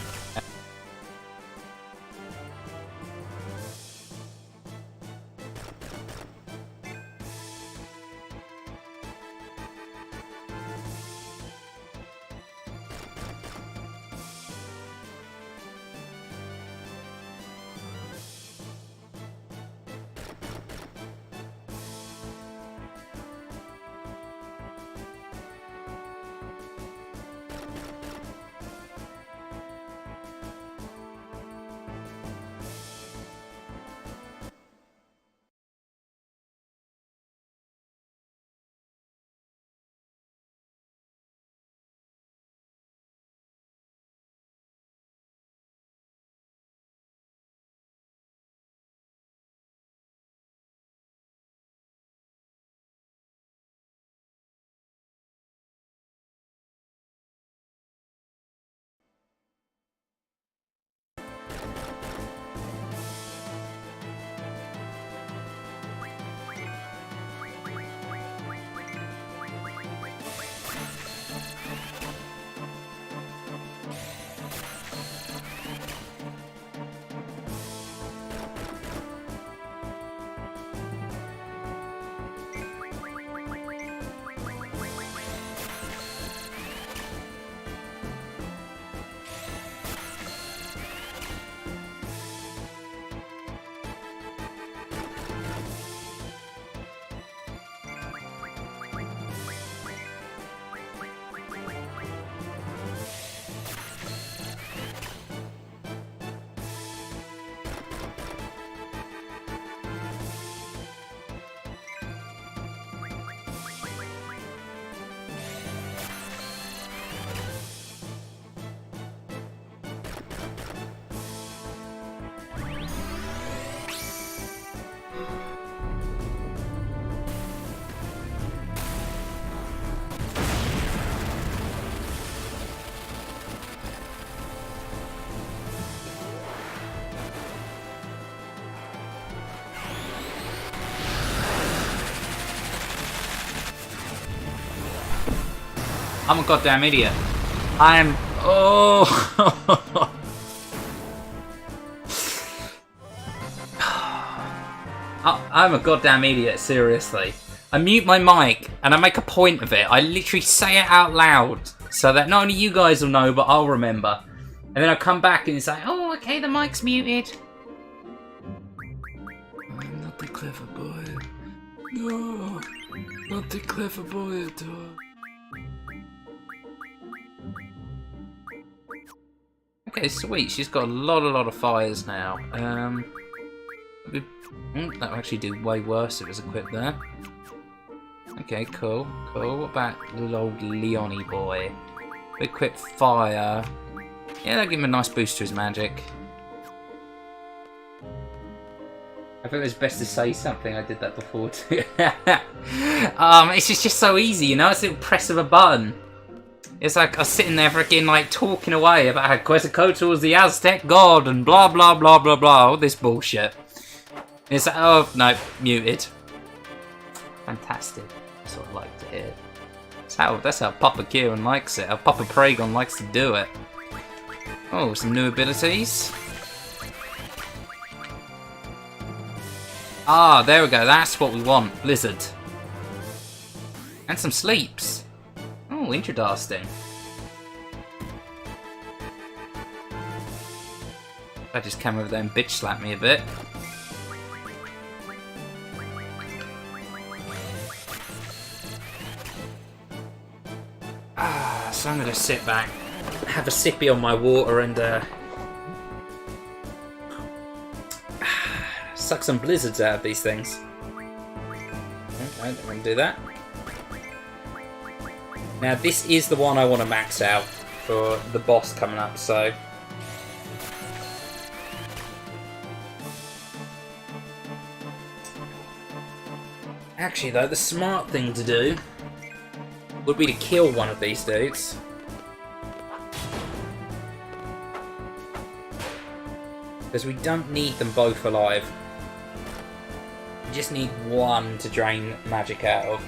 I'm a goddamn idiot. I'm... Oh! I'm a goddamn idiot, seriously. I mute my mic, and I make a point of it. I literally say it out loud, so that not only you guys will know, but I'll remember. And then I come back and it's like, oh, okay, the mic's muted. I'm not the clever boy. No, not the clever boy at all. Okay, sweet. She's got a lot of fires now. That would actually do way worse if it was equipped there. Okay, cool. What about little old Leonie boy? Equip fire. Yeah, that'll give him a nice boost to his magic. I think it's best to say something. I did that before too. It's just so easy, you know? It's a little press of a button. It's like I was sitting there freaking like talking away about how Quetzalcoatl was the Aztec god and blah blah blah blah blah, all this bullshit. And it's like, oh no, muted. Fantastic. That's what I like to hear. That's how Papa Kieran likes it. How Papa Praygon likes to do it. Oh, some new abilities. Ah, there we go. That's what we want. Blizzard. And some sleeps. Oh, interesting. I just came over there and bitch slapped me a bit. So I'm gonna sit back, have a sippy on my water, and suck some blizzards out of these things. Okay, don't want to do that. Now this is the one I want to max out for the boss coming up, so... Actually though, the smart thing to do would be to kill one of these dudes. Because we don't need them both alive. We just need one to drain magic out of.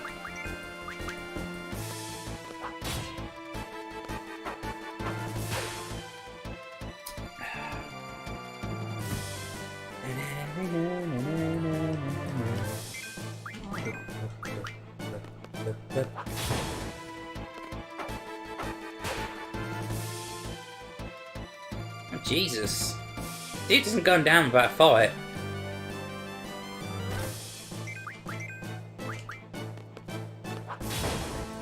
Oh, Jesus. Dude isn't going down without a fight.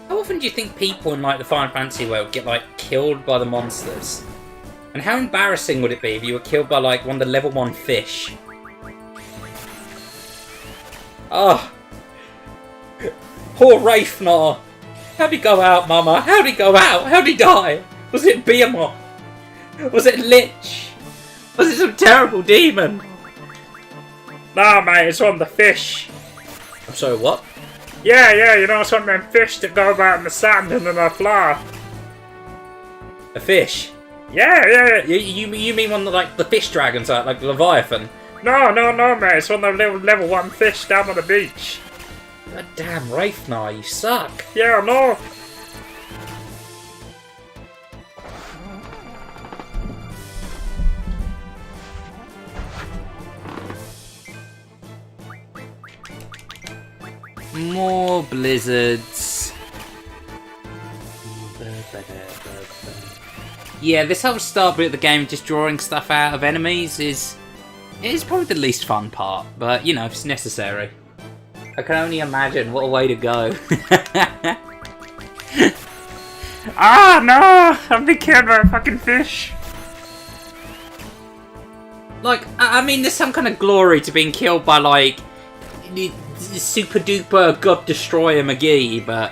How often do you think people in like the Final Fantasy world get like killed by the monsters? And how embarrassing would it be if you were killed by like one of the level 1 fish? Oh. Poor Leonhart. How'd he go out, Mama? How'd he go out? How'd he die? Was it Behemoth? Was it Lich? Was it some terrible demon? Nah, mate, it's one of the fish. I'm sorry, what? Yeah, you know, it's one of them fish that go about in the sand and then they fly. A fish? Yeah. You mean one of like the fish dragons, like Leviathan? No, mate, it's one of the little level 1 fish down on the beach. God damn, Leonhart, you suck. Yeah, I know. More blizzards. Yeah, this whole start bit of the game, just drawing stuff out of enemies, is probably the least fun part. But, you know, it's necessary. I can only imagine what a way to go. Ah, no! I'm being killed by a fucking fish. Like, I mean, there's some kind of glory to being killed by, like, super duper God Destroyer McGee, but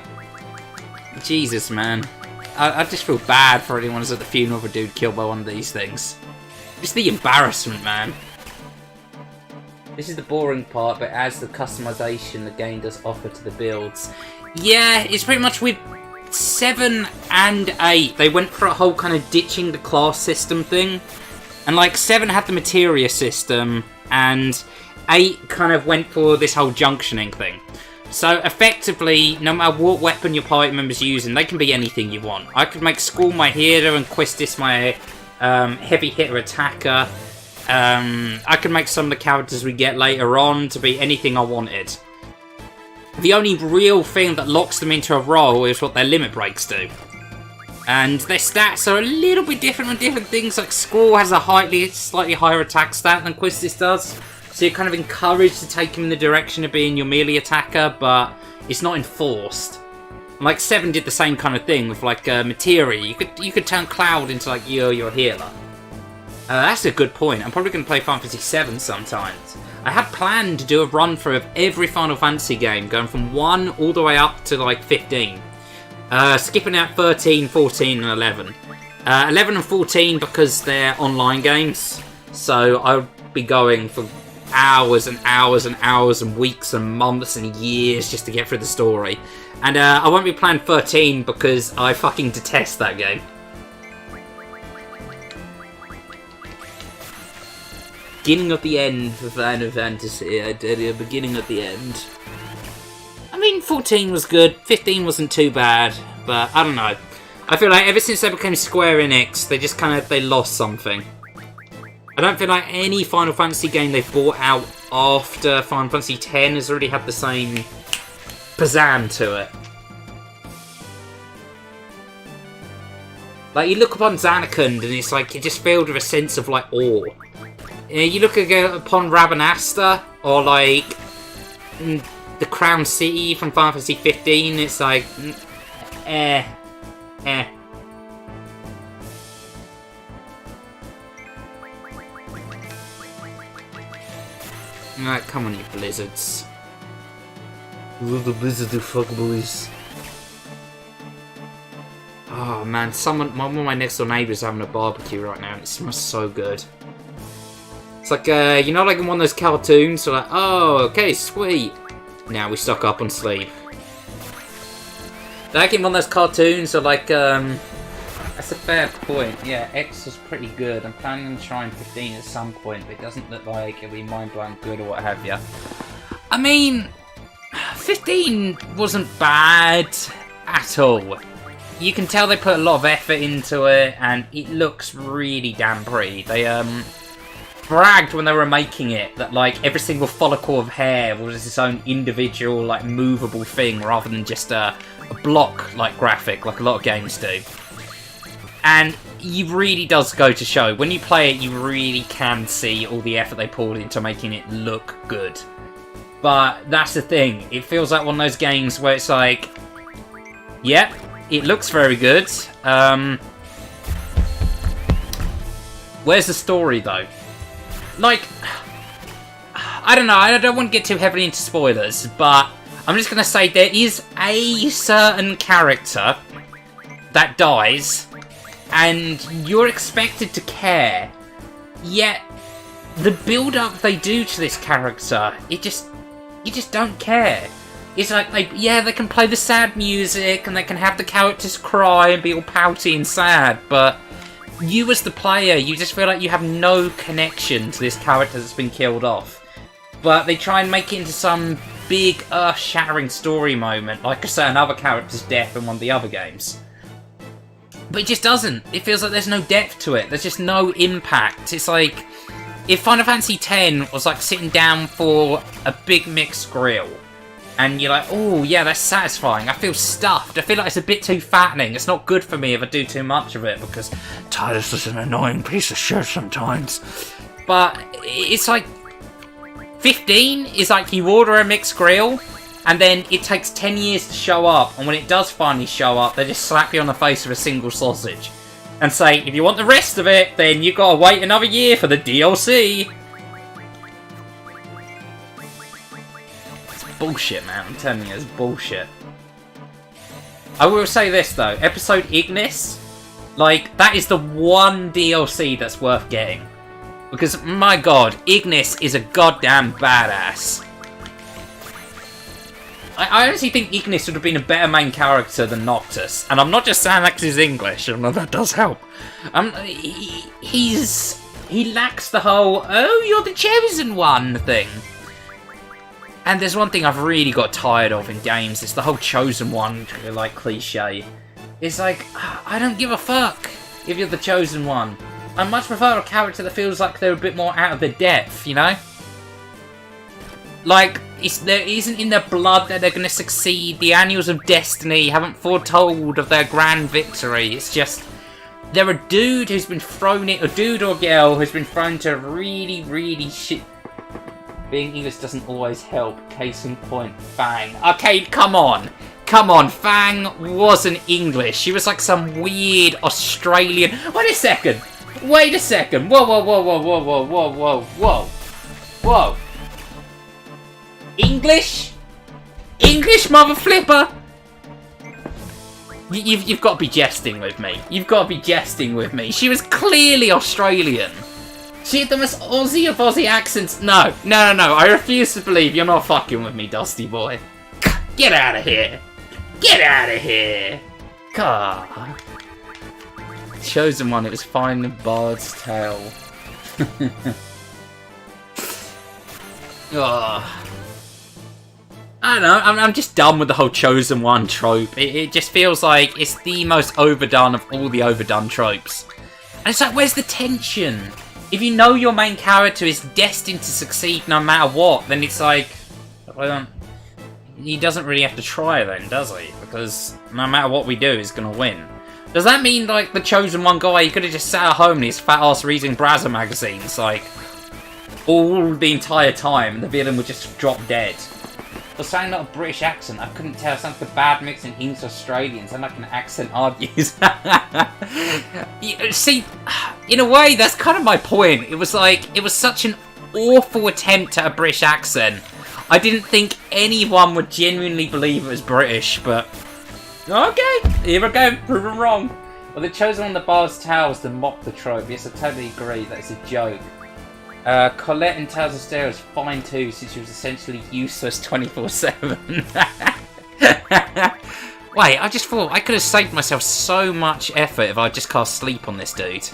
Jesus, man. I just feel bad for anyone who's at the funeral of a dude killed by one of these things. Just the embarrassment, man. This is the boring part, but adds the customization the game does offer to the builds. Yeah, it's pretty much with 7 and 8. They went for a whole kind of ditching the class system thing. And like 7 had the materia system, and 8 kind of went for this whole junctioning thing. So effectively, no matter what weapon your party member's using, they can be anything you want. I could make Squall my healer and Quistis my heavy hitter attacker. I could make some of the characters we get later on to be anything I wanted. The only real thing that locks them into a role is what their limit breaks do. And their stats are a little bit different on different things. Like Squall has a slightly higher attack stat than Quistis does. So you're kind of encouraged to take him in the direction of being your melee attacker, but it's not enforced. Like 7 did the same kind of thing with like Materia. You could turn Cloud into like your healer. That's a good point. I'm probably going to play Final Fantasy VII sometimes. I had planned to do a run through of every Final Fantasy game, going from 1 all the way up to like 15. Skipping out 13, 14 and 11. 11 and 14 because they're online games. So I'll be going for hours and hours and hours and weeks and months and years just to get through the story. And I won't be playing 13 because I fucking detest that game. Beginning of the end for Final Fantasy, I tell you, beginning of the end. I mean, 14 was good, 15 wasn't too bad, but I don't know. I feel like ever since they became Square Enix, they just they lost something. I don't feel like any Final Fantasy game they've brought out after Final Fantasy X has already had the same pizzazz to it. Like, you look upon Zanarkand and it's like, you're just filled with a sense of, like, awe. You look upon Rabanasta, or, like, the Crown City from Final Fantasy 15, it's like, eh. Alright, come on, you Blizzards. The Blizzard do fuck boys. Oh man, one of my next door neighbours having a barbecue right now, and it smells so good. It's like, you know, like in one of those cartoons, so like, oh, okay, sweet. Now we stock up on sleep. Like in one of those cartoons, so like, that's a fair point. Yeah, X was pretty good. I'm planning on trying 15 at some point, but it doesn't look like it'll be mind-blowing good or what have you. I mean, 15 wasn't bad at all. You can tell they put a lot of effort into it, and it looks really damn pretty. They, bragged when they were making it that, like, every single follicle of hair was its own individual, like, movable thing, rather than just a block-like graphic, like a lot of games do. And it really does go to show. When you play it, you really can see all the effort they poured into making it look good. But that's the thing. It feels like one of those games where it's like, yep, it looks very good. Where's the story, though? Like, I don't know, I don't want to get too heavily into spoilers, but I'm just going to say there is a certain character that dies, and you're expected to care, yet the build-up they do to this character, you just don't care. It's like, they can play the sad music, and they can have the characters cry and be all pouty and sad, but you as the player, you just feel like you have no connection to this character that's been killed off. But they try and make it into some big earth-shattering story moment, like I say, another character's death in one of the other games. But it just doesn't. It feels like there's no depth to it. There's just no impact. It's like, if Final Fantasy X was like sitting down for a big mixed grill, and you're like, oh yeah, that's satisfying. I feel stuffed. I feel like it's a bit too fattening. It's not good for me if I do too much of it, because Titus is an annoying piece of shit sometimes. But it's like, 15 is like you order a mixed grill, and then it takes 10 years to show up, and when it does finally show up, they just slap you on the face with a single sausage. And say, if you want the rest of it, then you've got to wait another year for the DLC. Bullshit, man. I'm telling you, it's bullshit. I will say this, though. Episode Ignis, like, that is the one DLC that's worth getting. Because, my god, Ignis is a goddamn badass. I honestly think Ignis would have been a better main character than Noctis. And I'm not just saying that because he's English, although that does help. He lacks the whole, oh, you're the chosen one thing. And there's one thing I've really got tired of in games. It's the whole Chosen One, like, cliche. It's like, I don't give a fuck if you're the Chosen One. I much prefer a character that feels like they're a bit more out of their depth, you know? Like, there isn't in their blood that they're going to succeed. The Annuals of Destiny haven't foretold of their grand victory. It's just, they're a dude who's been thrown in, a dude or girl who's been thrown to really, really shit. Being English doesn't always help. Case in point, Fang. Okay, come on. Come on, Fang wasn't English. She was like some weird Australian... Wait a second. Wait a second. Whoa, whoa, whoa, whoa, whoa, whoa, whoa, whoa, whoa. Whoa. English? English, mother flipper? You've got to be jesting with me. You've got to be jesting with me. She was clearly Australian. She had the most Aussie of Aussie accents. No. I refuse to believe you're not fucking with me, Dusty boy. Get out of here. Get out of here. God. Chosen One, it was finding the Bard's Tale. Oh. I don't know, I'm just done with the whole Chosen One trope. It just feels like it's the most overdone of all the overdone tropes. And it's like, where's the tension? If you know your main character is destined to succeed no matter what, then it's like, well, he doesn't really have to try then, does he? Because no matter what we do, he's going to win. Does that mean, like, the Chosen One guy, he could have just sat at home and his fat ass reading Brazza magazines, like, all the entire time, and the villain would just drop dead? I was saying not a British accent, I couldn't tell. It sounds like a bad mix in English Australian, sound like an accent argues. See, in a way, that's kind of my point. It was like, it was such an awful attempt at a British accent. I didn't think anyone would genuinely believe it was British, but... Okay, here we go, proven wrong. Well, the Chosen One, the Bard's Tale was to mock the trope. Yes, I totally agree, that's a joke. Colette in Tales of Stereo is fine too, since she was essentially useless 24/7. Wait, I just thought I could have saved myself so much effort if I just cast Sleep on this dude.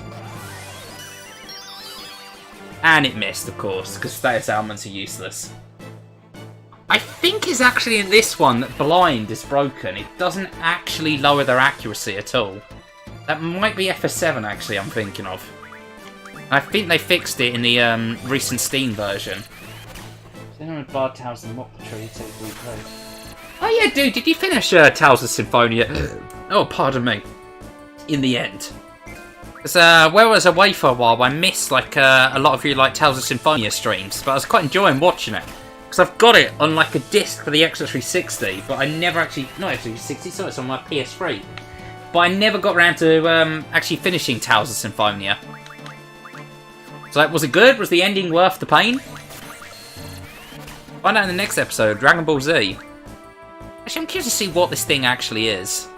And it missed, of course, because status elements are useless. I think it's actually in this one that Blind is broken. It doesn't actually lower their accuracy at all. That might be FS7 actually I'm thinking of. I think they fixed it in the recent Steam version. Bard Tales and Mock Patrol, oh yeah, dude, did you finish Tales of Symphonia? Oh, pardon me. In the end. Because where I was away for a while, I missed like a lot of you like Tales of Symphonia streams, but I was quite enjoying watching it. Because I've got it on like a disc for the Xbox 360, but I never actually, not Xbox 360, so it's on my PS3. But I never got around to actually finishing Tales of Symphonia. So, was it good? Was the ending worth the pain? Find out in the next episode, Dragon Ball Z. Actually, I'm curious to see what this thing actually is.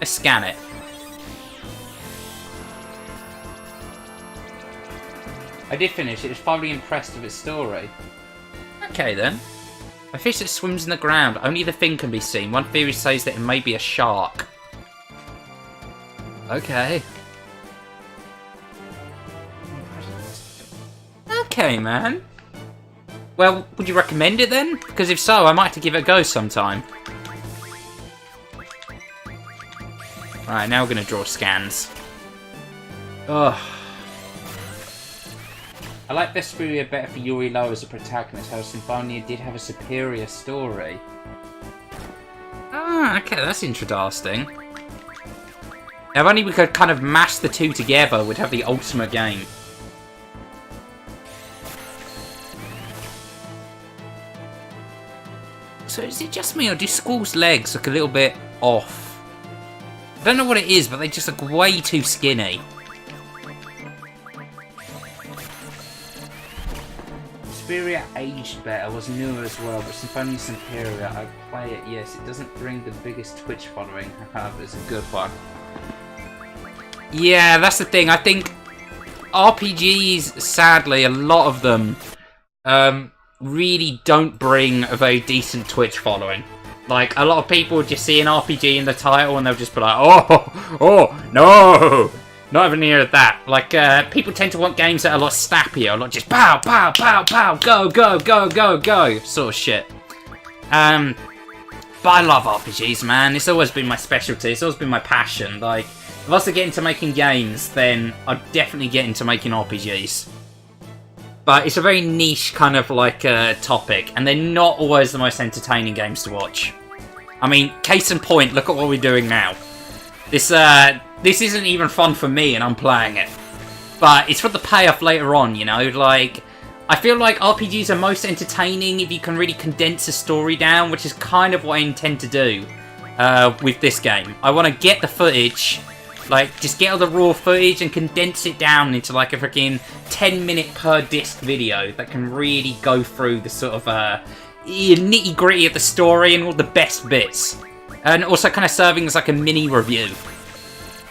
Let's scan it. I did finish it. Was thoroughly impressed with its story. Okay, then. A fish that swims in the ground. Only the thing can be seen. One theory says that it may be a shark. Okay. Okay, man. Well, would you recommend it then? Because if so, I might have to give it a go sometime. Right, now we're going to draw scans. Ugh. I like Vesperia better for Yuri Lowe as a protagonist. How Symphonia did have a superior story. Ah, okay, that's interesting. If only we could kind of mash the two together, we'd have the ultimate game. So is it just me, or do Squall's legs look a little bit off? I don't know what it is, but they just look way too skinny. Vesperia aged better, was newer as well, but Symphonia Superior, I play it, yes, it doesn't bring the biggest Twitch following, but it's a good one. Yeah, that's the thing, I think RPGs, sadly, a lot of them, really don't bring a very decent Twitch following. Like, a lot of people just see an RPG in the title and they'll just be like, oh, no! Not even near that. Like, people tend to want games that are a lot snappier, a lot just pow, pow, pow, pow, go, go, go, go, go, sort of shit. But I love RPGs, man. It's always been my specialty. It's always been my passion. Like, if I was to get into making games, then I'd definitely get into making RPGs. But it's a very niche kind of like topic, and they're not always the most entertaining games to watch. I mean, case in point, look at what we're doing now. This isn't even fun for me, and I'm playing it. But it's for the payoff later on, you know? Like, I feel like RPGs are most entertaining if you can really condense a story down, which is kind of what I intend to do with this game. I want to get the footage, like, just get all the raw footage and condense it down into, like, a freaking 10-minute per disc video that can really go through the sort of nitty-gritty of the story and all the best bits. And also kind of serving as, like, a mini-review.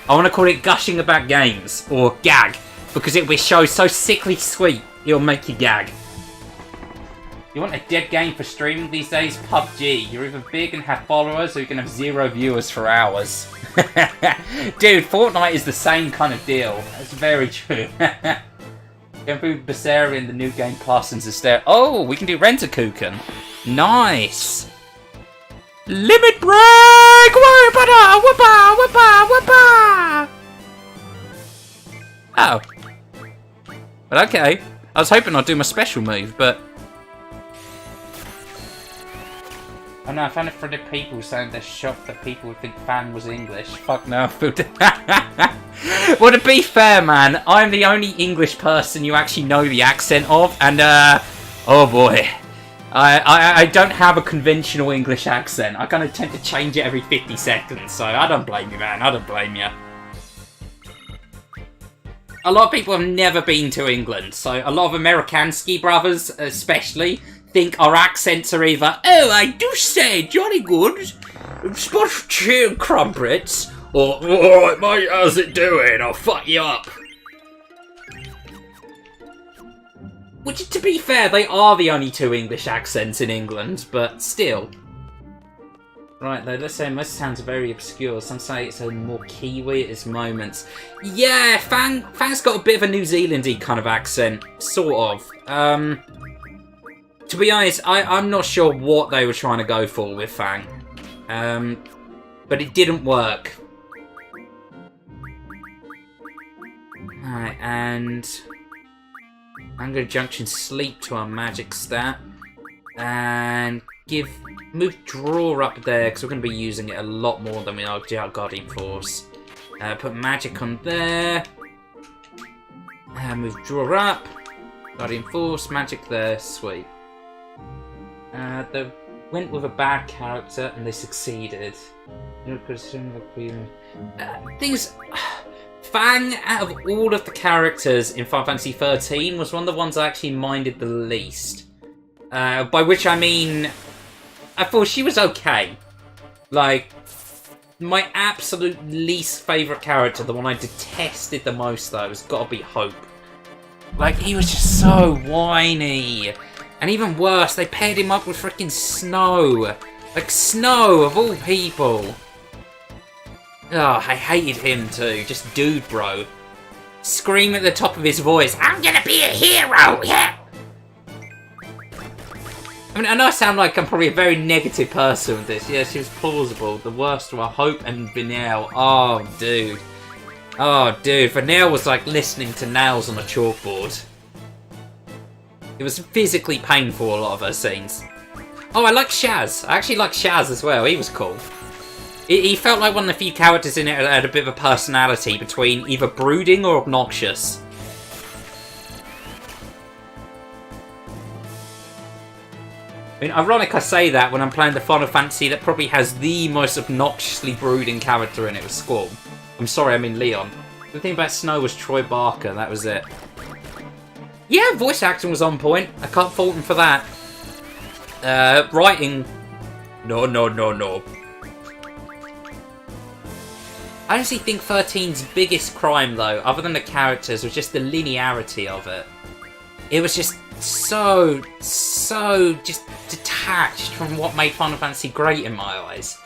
I want to call it Gushing About Games, or GAG, because it'll be a show so sickly sweet, it'll make you gag. You want a dead game for streaming these days? PUBG. You're either big and have followers, or you can have 0 viewers for hours. Dude, Fortnite is the same kind of deal. That's very true. Can do Bessarian, the new game Classens instead. Oh, we can do Rent-A-Kuchen. Nice. Limit break! Whoop-a-da, whoop-a, whoop-a, whoop-a! Oh. But okay. I was hoping I'd do my special move, but... Oh no, I found it for the people saying they're shocked that people would think Fan was English. Fuck no. Well, to be fair, man, I'm the only English person you actually know the accent of, and, oh boy. I don't have a conventional English accent. I kind of tend to change it every 50 seconds, so I don't blame you, man. I don't blame you. A lot of people have never been to England, so a lot of Amerikanski brothers, especially, think our accents are either, oh, I do say, jolly good, spot cheer crumpets, or, alright mate, how's it doing? I'll fuck you up. Which, to be fair, they are the only 2 English accents in England, but still. Right, though, let's say most sounds very obscure. Some say it's a more Kiwi at its moments. Yeah, Fang's got a bit of a New Zealandy kind of accent, sort of. To be honest, I'm not sure what they were trying to go for with Fang. But it didn't work. Alright, and... Anger Junction Sleep to our magic stat. And move Draw up there, because we're going to be using it a lot more than we are Guardian Force. Put magic on there. Move Draw up. Guardian Force, magic there, sweet. They went with a bad character and they succeeded. Things. Fang, out of all of the characters in Final Fantasy XIII, was one of the ones I actually minded the least. By which I mean, I thought she was okay. Like, my absolute least favourite character, the one I detested the most though, has got to be Hope. Like, he was just so whiny. And even worse, they paired him up with freaking Snow. Like, Snow, of all people. Oh, I hated him too. Just dude, bro. Scream at the top of his voice, I'm gonna be a hero, yeah! I mean, I know I sound like I'm probably a very negative person with this. Yeah, she was plausible. The worst were Hope and Vinelle. Oh, dude. Oh, dude. Vinelle was like listening to nails on a chalkboard. It was physically painful, a lot of her scenes. Oh, I like Shaz. I actually like Shaz as well. He was cool. He felt like one of the few characters in it that had a bit of a personality between either brooding or obnoxious. I mean, ironic I say that when I'm playing the Final Fantasy that probably has the most obnoxiously brooding character in it with Squall. I'm sorry, I mean Leon. The thing about Snow was Troy Barker, that was it. Yeah, voice acting was on point. I can't fault him for that. Writing... No. I honestly think 13's biggest crime, though, other than the characters, was just the linearity of it. It was just so just detached from what made Final Fantasy great in my eyes.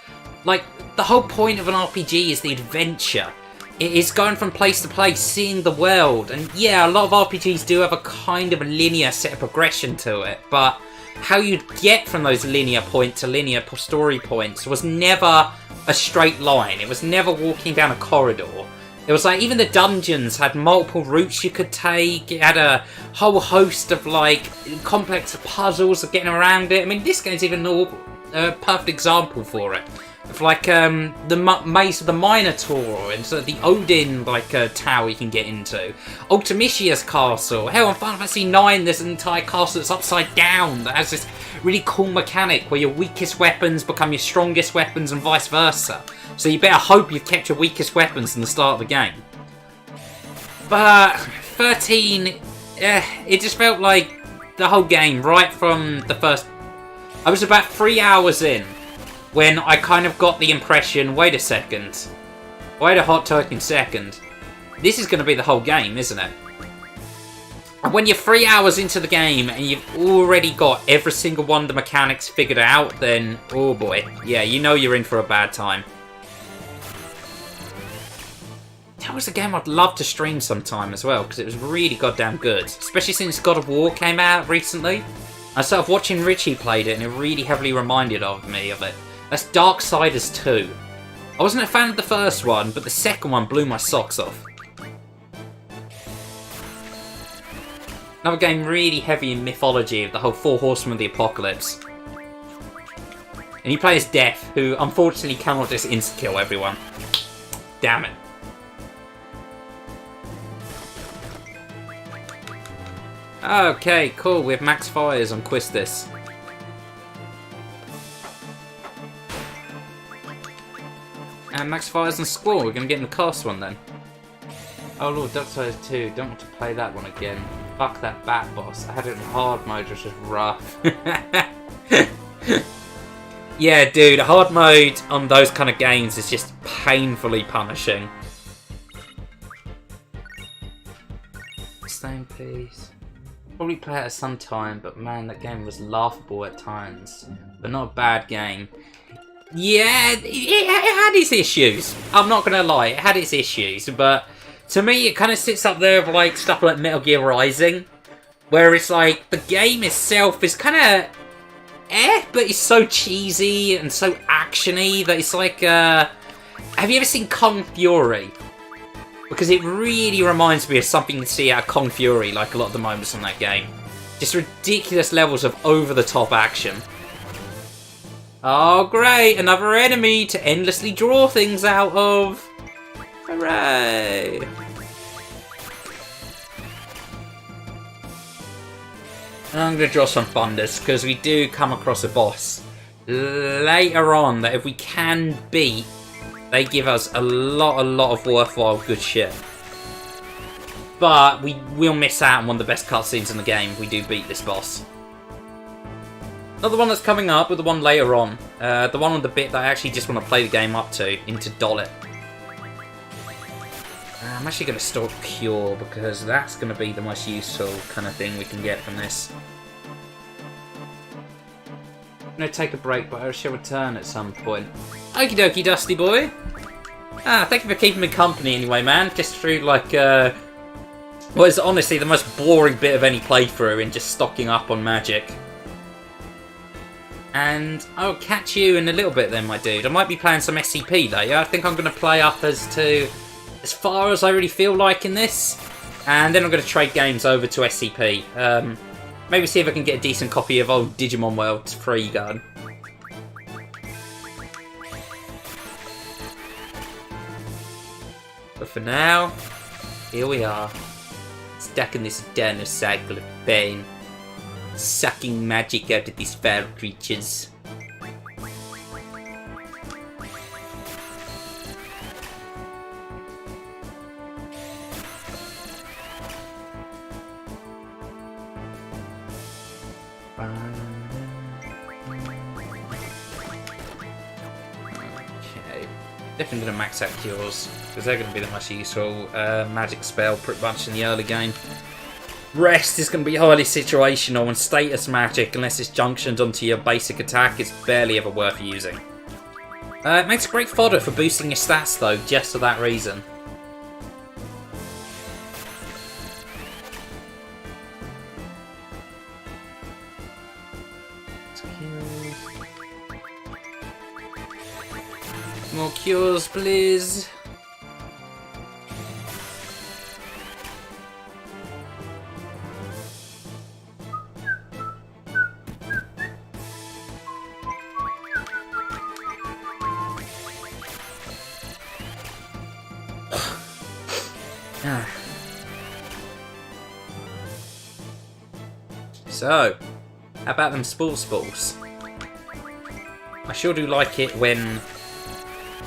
Like, the whole point of an RPG is the adventure. It is going from place to place, seeing the world. And yeah, a lot of RPGs do have a kind of a linear set of progression to it, but how you'd get from those linear point to linear story points was never a straight line. It was never walking down a corridor. It was like, even the dungeons had multiple routes you could take. It had a whole host of, like, complex puzzles of getting around it. I mean, this game's even a perfect example for it. Of, like, the maze of the Minotaur, and so the Odin, like, tower you can get into. Ultimicia's castle. Hell, in Final Fantasy IX, there's an entire castle that's upside down that has this really cool mechanic where your weakest weapons become your strongest weapons and vice versa. So you better hope you've kept your weakest weapons in the start of the game. But 13, it just felt like the whole game, right from the first... I was about 3 hours in when I kind of got the impression, wait a second. Wait a hot talking second. This is going to be the whole game, isn't it? And when you're 3 hours into the game and you've already got every single one of the mechanics figured out, then, oh boy. Yeah, you know you're in for a bad time. That was a game I'd love to stream sometime as well, because it was really goddamn good. Especially since God of War came out recently. I started watching Richie played it, and it really heavily reminded me of it. That's Darksiders 2. I wasn't a fan of the first one, but the second one blew my socks off. Another game really heavy in mythology of the whole Four Horsemen of the Apocalypse. And you play as Death, who unfortunately cannot just insta-kill everyone. Damn it. Okay, cool. We have max fires on Quistis. And max fires on Squall. We're going to get in the cast one then. Oh lord, Darksiders 2. Don't want to play that one again. Fuck that bat boss. I had it in hard mode, which was rough. Yeah, dude. Hard mode on those kind of games is just painfully punishing. Stone, please. Probably play it at some time, but man, that game was laughable at times. But not a bad game. Yeah, it had its issues. I'm not going to lie, it had its issues. But to me, it kind of sits up there with like stuff like Metal Gear Rising. Where it's like, the game itself is kind of but it's so cheesy and so actiony that it's like, have you ever seen Kong Fury? Because it really reminds me of something you see out of Kong Fury, like a lot of the moments in that game. Just ridiculous levels of over-the-top action. Oh great, another enemy to endlessly draw things out of. Hooray! And I'm going to draw some thunders, because we do come across a boss later on that if we can beat, they give us a lot of worthwhile good shit. But we will miss out on one of the best cutscenes in the game if we do beat this boss. Not the one that's coming up, but the one later on. The one on the bit that I actually just want to play the game up to, into Dollet. I'm actually going to store Cure, because that's going to be the most useful kind of thing we can get from this. I'm going to take a break, but I shall return at some point. Okie dokie, Dusty boy. Thank you for keeping me company anyway, man. Just through, like, what is honestly the most boring bit of any playthrough in just stocking up on magic. And I'll catch you in a little bit then, my dude. I might be playing some SCP later. I think I'm going to play up as far as I really feel like in this. And then I'm going to trade games over to SCP. Maybe see if I can get a decent copy of old Digimon World's Praygon. But for now, here we are. Stuck in this eternal cycle of pain. Sucking magic out of these foul creatures. Okay, definitely gonna max out cures because they're gonna be the most useful magic spell pretty much in the early game. Rest is going to be highly situational, and status magic, unless it's junctioned onto your basic attack, is barely ever worth using. It makes great fodder for boosting your stats though, just for that reason. cures, please. So, how about them sports balls? I sure do like it when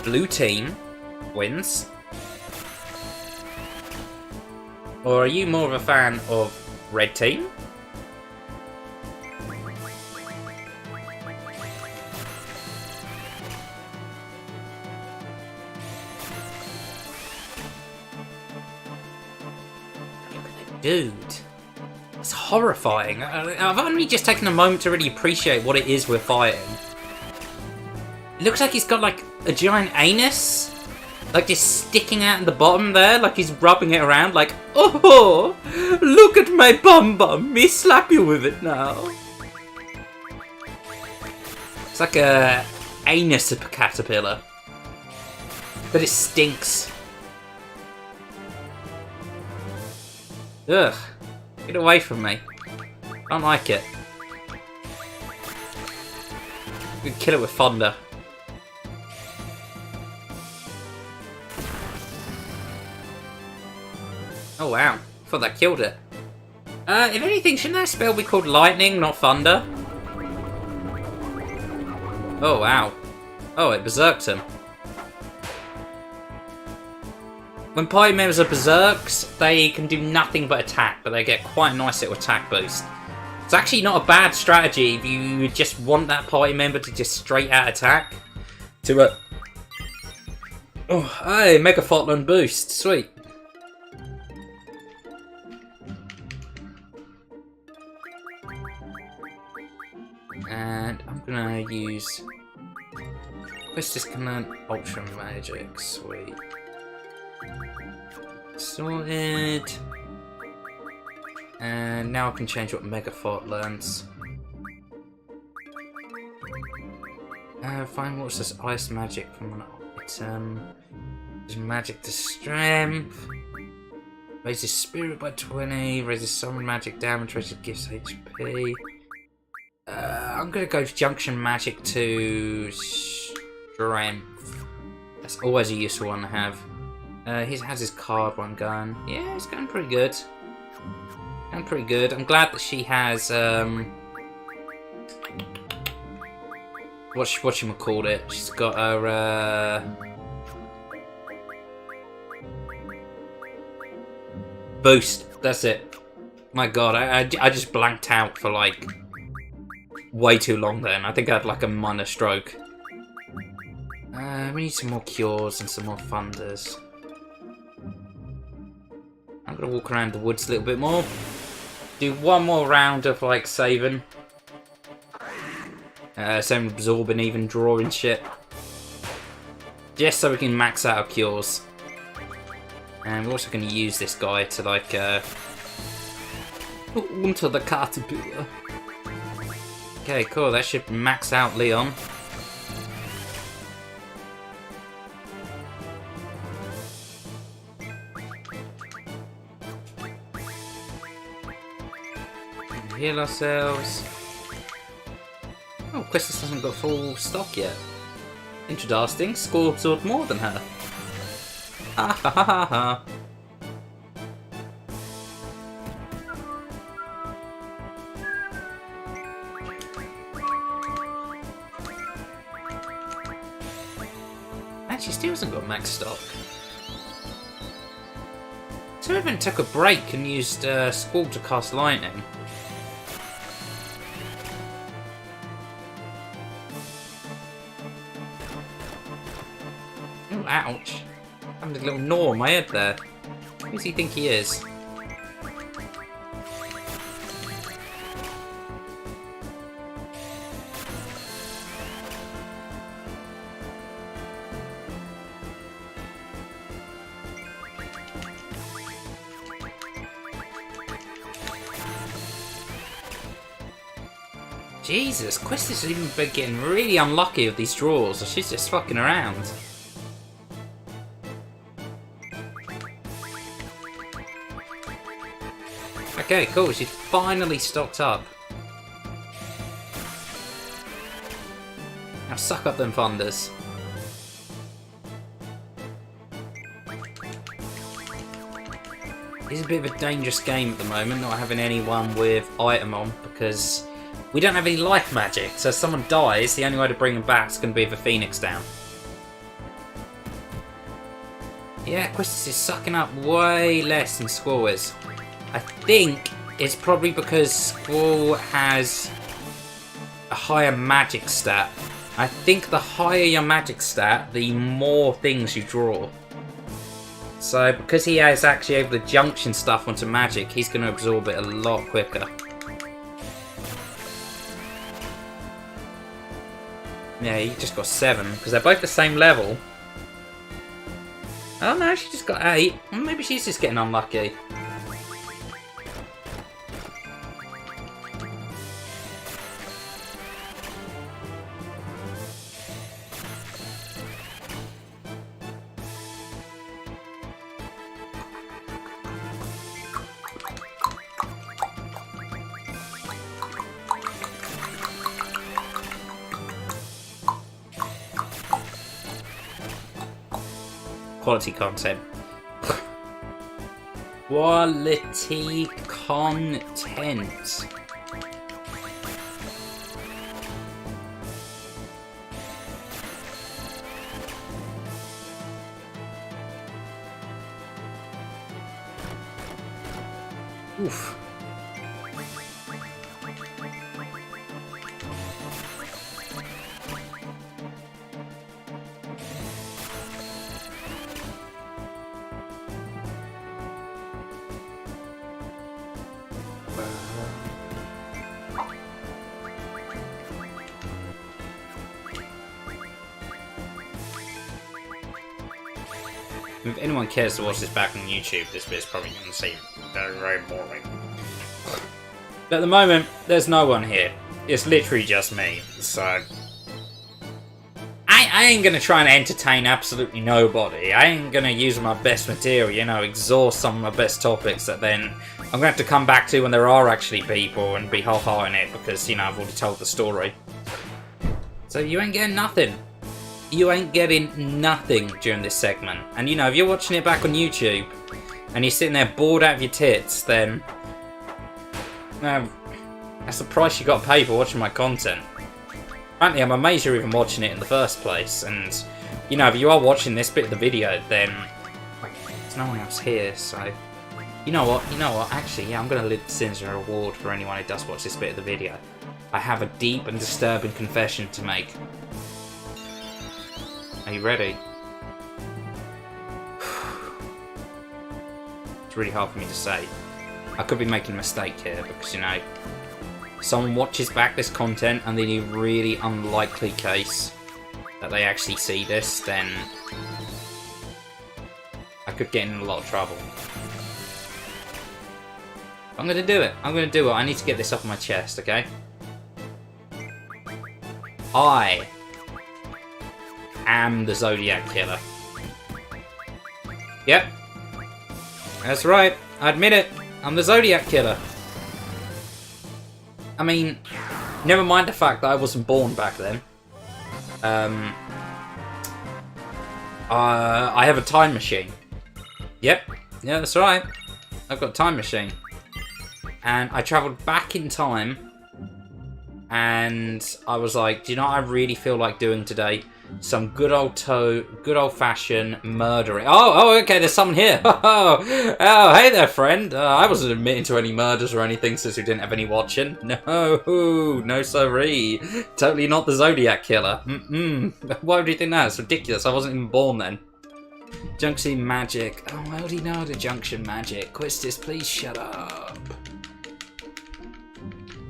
blue team wins. Or are you more of a fan of red team? Dude, it's horrifying. I've only just taken a moment to really appreciate what it is we're fighting. It looks like he's got like a giant anus, like just sticking out in the bottom there, like he's rubbing it around like, oh, look at my bum bum, me slap you with it now. It's like a anus of a caterpillar, but it stinks. Ugh, get away from me. I don't like it. We can kill it with thunder. Oh wow, I thought that killed it. If anything, shouldn't that spell be called lightning, not thunder? Oh wow. Oh, it berserked him. When party members are berserks, they can do nothing but attack, but they get quite a nice little attack boost. It's actually not a bad strategy if you just want that party member to just straight out attack. Oh, hey, Mega Fotland boost, sweet. And I'm gonna use Quistis Command Ultra Magic, sweet. Sorted. And now I can change what Megafort learns. Fine, what's this ice magic from an item? There's magic to strength. Raises spirit by 20, raises summon magic damage, raises gifts HP. I'm gonna go junction magic to strength. That's always a useful one to have. He has his card one going. Yeah, it's going pretty good. Going pretty good. I'm glad that she has whatchamacallit. She's got her boost. That's it. My god, I just blanked out for like way too long then. I think I had like a minor stroke. We need some more cures and some more thunders. I'm gonna walk around the woods a little bit more. Do one more round of like saving. Some absorbing, even drawing shit. Just so we can max out our cures. And we're also gonna use this guy to like onto the caterpillar. Okay, cool, that should max out Leon. Heal ourselves. Oh, Quistis hasn't got full stock yet. Interesting, Score absorbed more than her. Ha ha ha ha ha. And she still hasn't got max stock. Servant took a break and used Squall to cast lightning. Oh, ouch. I'm having a little gnaw on my head there. Who does he think he is? Jesus, Quistis has even been getting really unlucky with these draws. She's just fucking around. Okay, cool. She's finally stocked up. Now suck up them thunders. It's a bit of a dangerous game at the moment, not having anyone with item on, because we don't have any life magic. So if someone dies, the only way to bring them back is going to be with a Phoenix down. Yeah, Quistis is sucking up way less than Squall is. I think it's probably because Squall has a higher magic stat. I think the higher your magic stat, the more things you draw. So because he is actually able to junction stuff onto magic, he's going to absorb it a lot quicker. Yeah, he just got 7, because they're both the same level. Oh no, she just got 8. Maybe she's just getting unlucky. Quality content. Quality content. Oof. If anyone cares to watch this back on YouTube, this bit's probably going to seem very, very boring. But at the moment, there's no one here. It's literally just me, so... I ain't going to try and entertain absolutely nobody. I ain't going to use my best material, you know, exhaust some of my best topics that then I'm going to have to come back to when there are actually people and be half-hearting it because, you know, I've already told the story. So you ain't getting nothing. You ain't getting nothing during this segment. And you know, if you're watching it back on YouTube and you're sitting there bored out of your tits, then that's the price you got to pay for watching my content. Frankly, I'm amazed you're even watching it in the first place. And you know, if you are watching this bit of the video, then there's no one else here. So you know what? Actually, yeah, I'm going to leave this as a reward for anyone who does watch this bit of the video. I have a deep and disturbing confession to make. Are you ready? It's really hard for me to say. I could be making a mistake here because, you know, someone watches back this content and in a really unlikely case that they actually see this, then I could get in a lot of trouble. I'm going to do it. I'm going to do it. I need to get this off my chest, okay? I am the Zodiac Killer. Yep. That's right. I admit it. I'm the Zodiac Killer. I mean, never mind the fact that I wasn't born back then. I have a time machine. Yep. Yeah, that's right. I've got a time machine. And I travelled back in time. And I was like, do you know what I really feel like doing today? Some good old-fashioned murdering. Oh, okay, there's someone here. Oh, hey there, friend. I wasn't admitting to any murders or anything since we didn't have any watching. No siree. Totally not the Zodiac Killer. Why would you think that? It's ridiculous. I wasn't even born then. Junction magic. Oh, I already know the junction magic. Quistis, please shut up.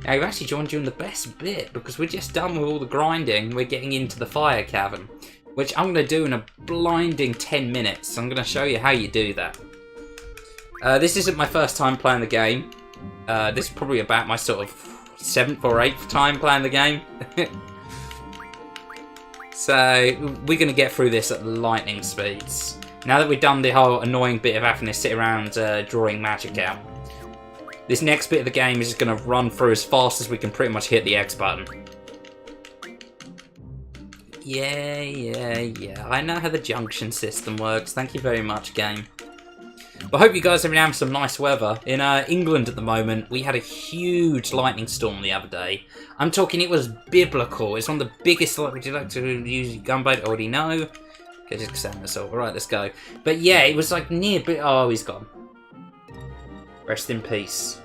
I've actually joined you in the best bit because we're just done with all the grinding. We're getting into the fire cavern, which I'm going to do in a blinding 10 minutes. I'm going to show you how you do that. This isn't my first time playing the game. This is probably about my sort of 7th or 8th time playing the game. So we're going to get through this at lightning speeds. Now that we've done the whole annoying bit of having to sit around drawing magic out. This next bit of the game is just going to run through as fast as we can pretty much hit the X button. Yeah. I know how the junction system works. Thank you very much, game. But I hope you guys have been having some nice weather. In England at the moment, we had a huge lightning storm the other day. I'm talking, it was biblical. It's one of the biggest. Would you like to use your gunboat? Already know. Okay, just extend this over. Right, let's go. But yeah, it was like near. Oh, he's gone. Rest in peace.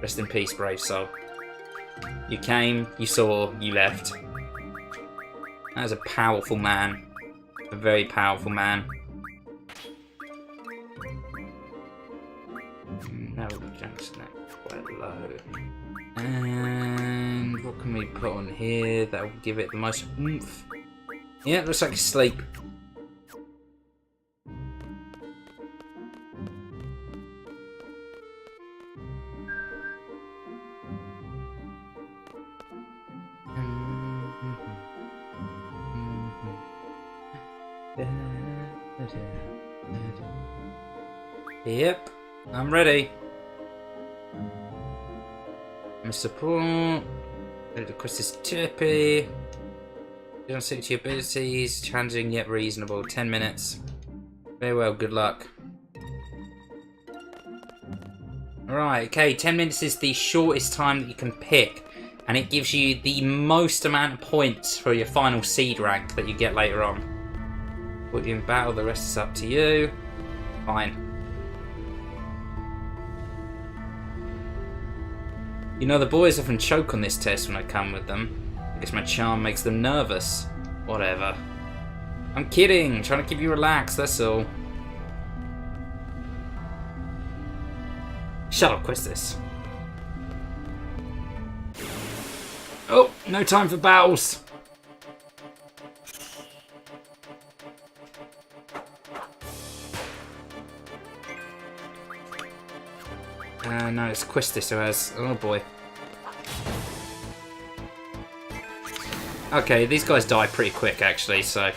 Rest in peace, brave soul. You came, you saw, you left. That was a powerful man. A very powerful man. No, junction quite low. And what can we put on here that will give it the most oomph? Yeah, it looks like sleep. Yep, I'm ready. Mr. Paul, the request is tippy. You don't suit to your abilities, challenging yet reasonable. 10 minutes. Very well, good luck. Alright, okay, 10 minutes is the shortest time that you can pick, and it gives you the most amount of points for your final seed rank that you get later on. Put you in battle, the rest is up to you. Fine. You know, the boys often choke on this test when I come with them. I guess my charm makes them nervous. Whatever. I'm kidding, trying to keep you relaxed, that's all. Shut up, Quistis. Oh, no time for battles. No, it's Quistis who has... Oh boy. Okay, these guys die pretty quick actually, so...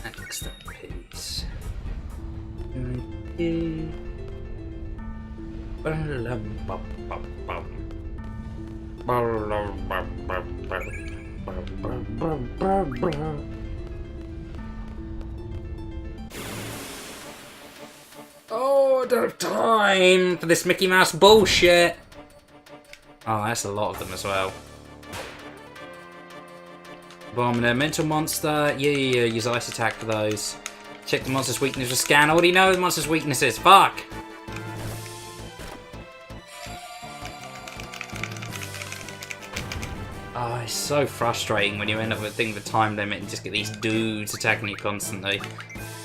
Next up, piece. Oh, I don't have time for this Mickey Mouse bullshit. Oh, that's a lot of them as well. Bomb and mental monster. Yeah. Use ice attack for those. Check the monster's weakness with scan. I already know the monster's weaknesses. Fuck. Oh, it's so frustrating when you end up with a thing with a time limit and just get these dudes attacking you constantly.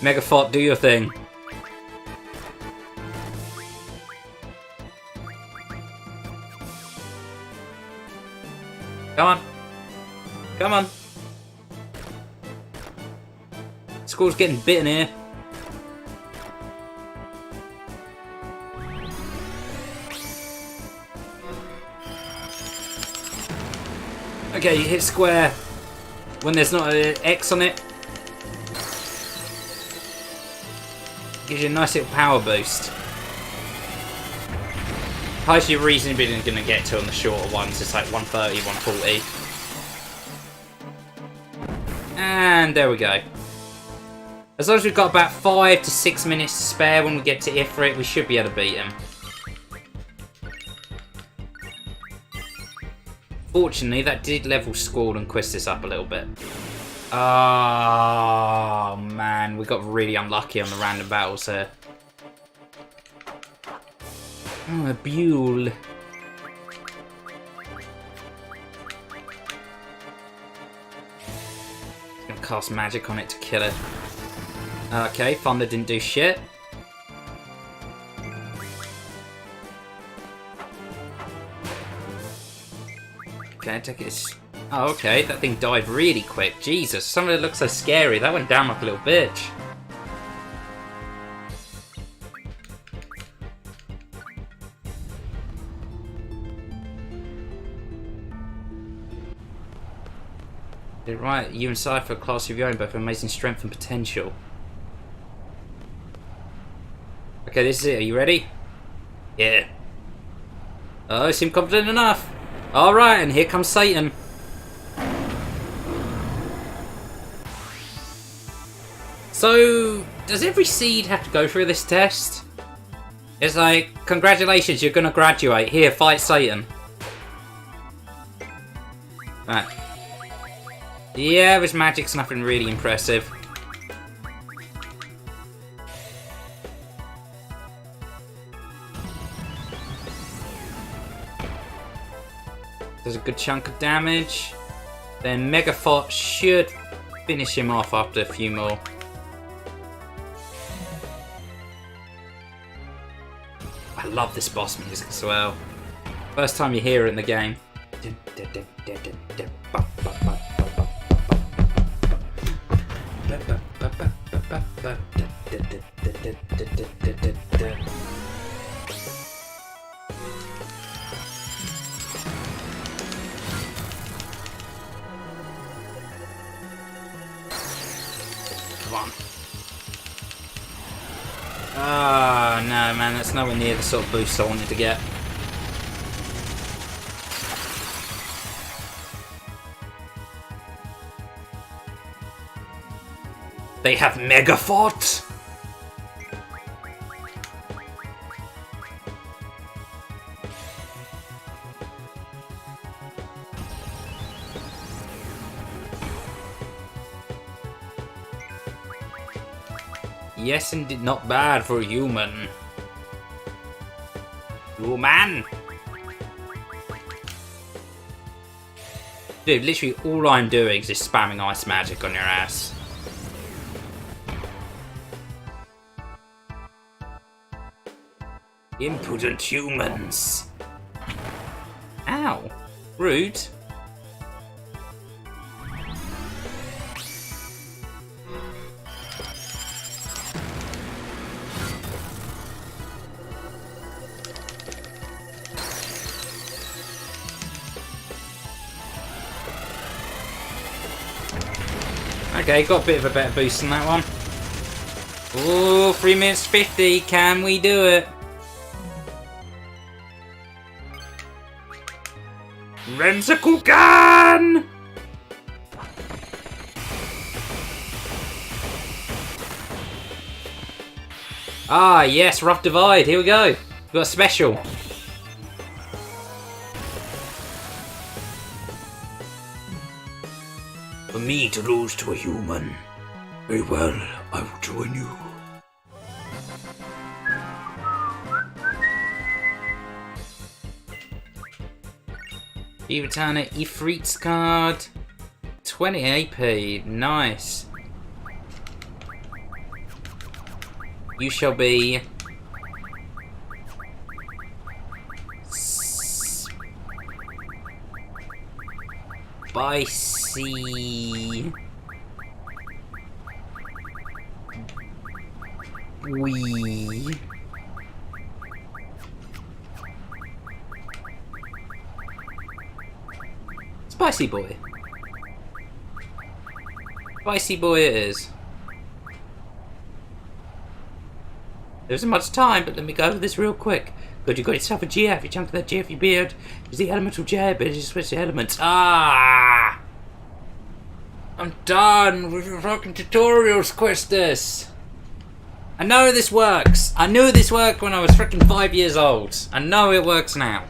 Megaphot, do your thing. Come on. Come on. Squall's getting bitten here. Okay, you hit square when there's not an X on it. Gives you a nice little power boost. Highest you're reasonably going to get to on the shorter ones is like 130, 140. And there we go. As long as we've got about 5 to 6 minutes to spare when we get to Ifrit, we should be able to beat him. Fortunately, that did level Squall and Quistis up a little bit. Oh, man. We got really unlucky on the random battles here. Oh, a Buell. Gonna cast magic on it to kill it. Okay, Thunder didn't do shit. Okay, take it. Oh, okay, that thing died really quick. Jesus, some of it looks so scary. That went down like a little bitch. Did it right. You and Cypher, a class of your own, both have amazing strength and potential. Okay, this is it. Are you ready? Yeah. Oh, seem confident enough. Alright, and here comes Satan. So, does every seed have to go through this test? It's like, congratulations, you're gonna graduate. Here, fight Satan. Right. Yeah, this magic's nothing really impressive. Does a good chunk of damage. Then Megaphot should finish him off after a few more. I love this boss music as well. First time you hear it in the game. Come on. Ah, no, man, that's nowhere near the sort of boost I wanted to get. They have Megaphot? Yes, indeed, not bad for a human. Human! Dude, literally all I'm doing is just spamming ice magic on your ass. Impudent humans. Ow. Rude. Okay, got a bit of a better boost on that one. Ooh, 3 minutes 50. Can we do it? Renzakukan! Ah, yes, Rough Divide. Here we go. We've got a special. For me to lose to a human. Very well, I will join you. You return an Ifrit's card. 20 AP. Nice. You shall be... Spicy... Wee... Spicy boy. Spicy boy it is. There isn't much time, but let me go over this real quick. Good, you got yourself a GF. You chunk of that GF you beard is the elemental J, but it's switch the elements. Ah! I'm done with your fucking tutorials, Quistis. I know this works. I knew this worked when I was freaking 5 years old. I know it works now.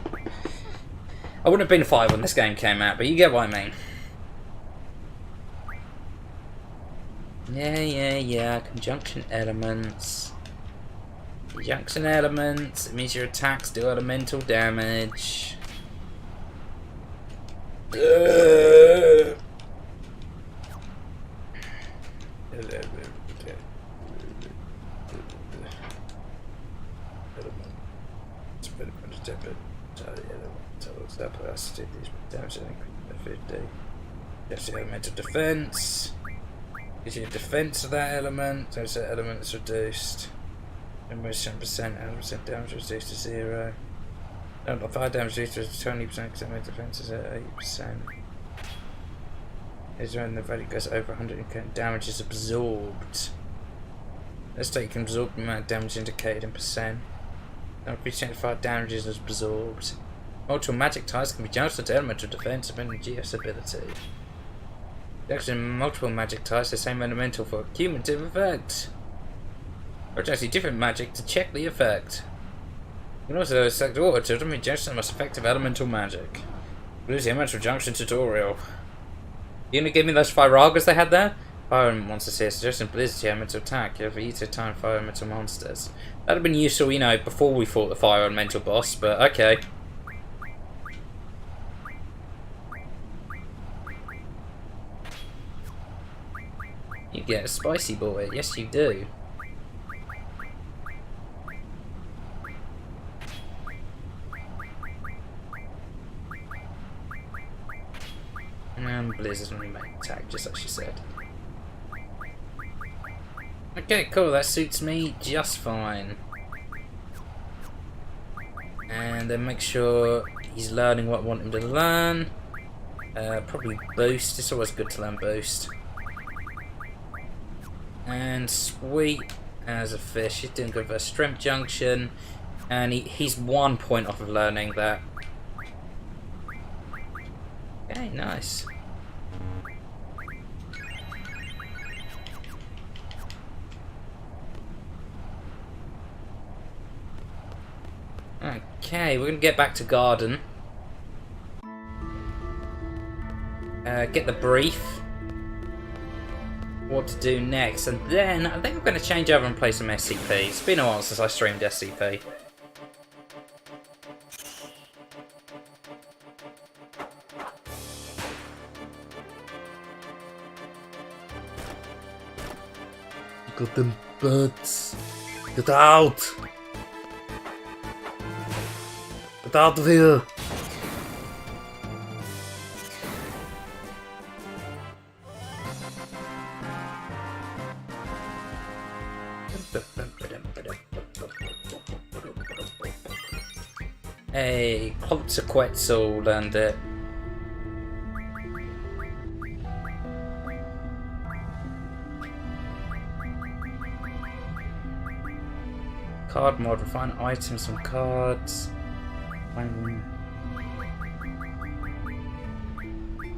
I wouldn't have been 5 when this game came out, but you get what I mean. Yeah. Conjunction elements. Conjunction elements. It means your attacks do elemental damage. That's the elemental defense. Gives you a defense of that element. Those element is reduced. Almost 7%, 100% damage reduced to 0. No, fire damage reduced to 20% because that defense is at 8%. Is when the value goes over 100 damage is absorbed. Let's take can absorb the amount of damage indicated in percent. Don't be 75 damage is absorbed. Multiple magic types can be judged to elemental defense depending on GS ability. Actually, multiple magic types the same elemental for a cumulative effect. Or it's actually different magic to check the effect. You can also select order to determine just the most effective elemental magic. Lose the elemental junction tutorial. You gonna give me those Firagas they had there? Fire monsters here, suggesting Blizzard elemental attack. You have easier time fire elemental monsters. That'd have been useful, you know, before we fought the fire elemental boss, but okay. You get a spicy boy, yes you do. And Blizzard only make attack, just like she said. Okay, cool, that suits me just fine. And then make sure he's learning what I want him to learn. Probably boost, it's always good to learn boost. And sweet as a fish, he's doing good for a strength junction. And he's 1 point off of learning that. Okay, nice. Okay, we're gonna get back to Garden. Get the brief. What to do next, and then I think I'm gonna change over and play some SCP. It's been a while since I streamed SCP. Got them birds. Get out! Get out of here! Hey, Quetzal learned it. Card mod, refine items from cards.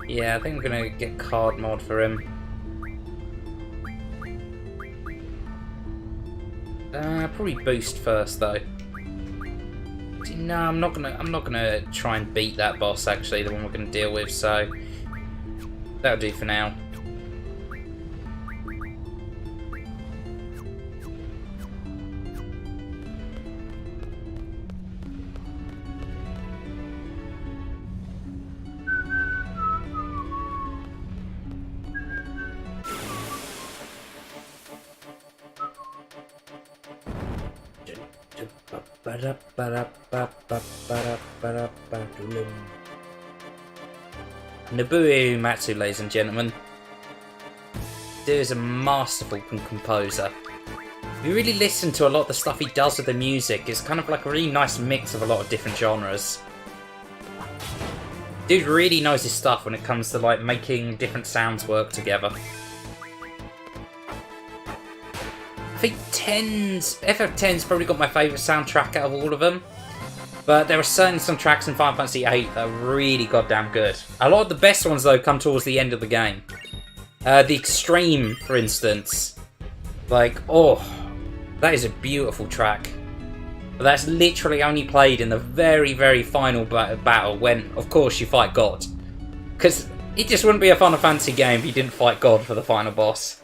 Yeah, I think I'm gonna get card mod for him. Probably boost first though. No, I'm not gonna try and beat that boss actually, the one we're gonna deal with, so that'll do for now. Nobuo Uematsu, ladies and gentlemen. Dude is a masterful composer. If you really listen to a lot of the stuff he does with the music, it's kind of like a really nice mix of a lot of different genres. Dude really knows his stuff when it comes to like making different sounds work together. I think FF10's probably got my favourite soundtrack out of all of them. But there are certainly some tracks in Final Fantasy VIII that are really goddamn good. A lot of the best ones, though, come towards the end of the game. The Extreme, for instance. Like, oh, that is a beautiful track. But that's literally only played in the very, very final battle when, of course, you fight God. Because it just wouldn't be a Final Fantasy game if you didn't fight God for the final boss.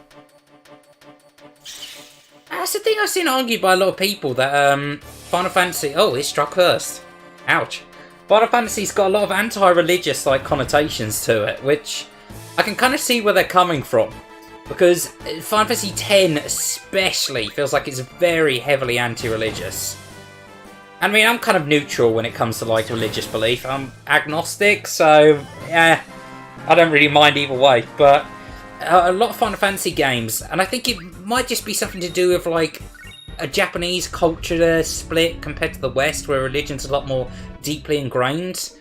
That's the thing I've seen argued by a lot of people, that Final Fantasy... Oh, it struck first. Ouch. Final Fantasy's got a lot of anti-religious like connotations to it, which I can kind of see where they're coming from. Because Final Fantasy X especially feels like it's very heavily anti-religious. I mean, I'm kind of neutral when it comes to like religious belief. I'm agnostic, so yeah, I don't really mind either way. But a lot of Final Fantasy games, and I think it might just be something to do with like a Japanese culture split compared to the West, where religion's a lot more deeply ingrained.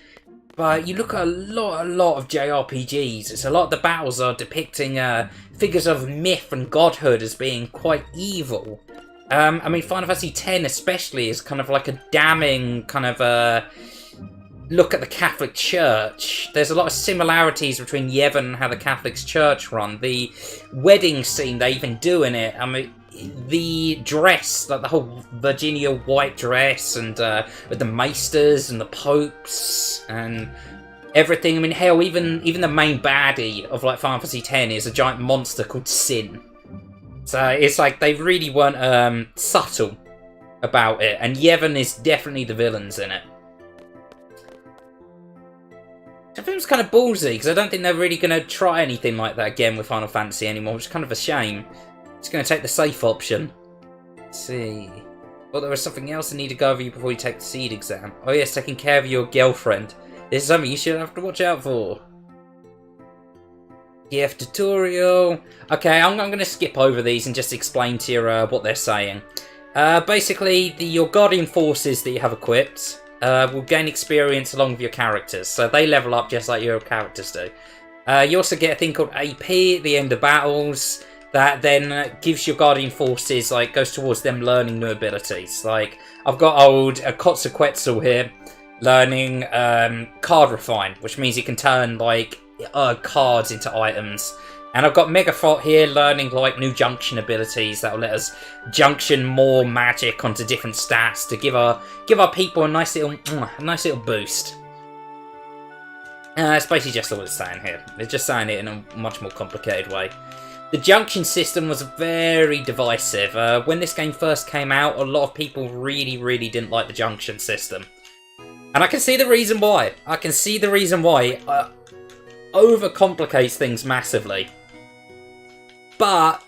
But you look at a lot of JRPGs. It's a lot of the battles are depicting figures of myth and godhood as being quite evil. I mean, Final Fantasy X especially is kind of like a damning kind of look at the Catholic Church. There's a lot of similarities between Yevon and how the Catholic Church run. The wedding scene they even do in it. I mean, the dress, like the whole Virginia white dress, and with the maesters and the popes and everything. I mean, hell, even the main baddie of like Final Fantasy X is a giant monster called Sin. So it's like they really weren't subtle about it, and Yevon is definitely the villains in it. I think it was kind of ballsy, because I don't think they're really going to try anything like that again with Final Fantasy anymore, which is kind of a shame. Just going to take the safe option. Let's see. Well, there was something else I need to go over you before you take the seed exam. Oh yes, taking care of your girlfriend. This is something you should have to watch out for. GF tutorial. Okay, I'm going to skip over these and just explain to you what they're saying. Basically, your Guardian Forces that you have equipped will gain experience along with your characters. So they level up just like your characters do. You also get a thing called AP at the end of battles. That then gives your Guardian Forces, like, goes towards them learning new abilities. Like, I've got old Quetzal here, learning Card Refine, which means he can turn, like, cards into items. And I've got Megaphot here, learning, like, new junction abilities that will let us junction more magic onto different stats to give our people a nice little boost. That's basically just all it's saying here. It's just saying it in a much more complicated way. The junction system was very divisive. When this game first came out, a lot of people really didn't like the junction system. And I can see the reason why. I can see the reason why it overcomplicates things massively. But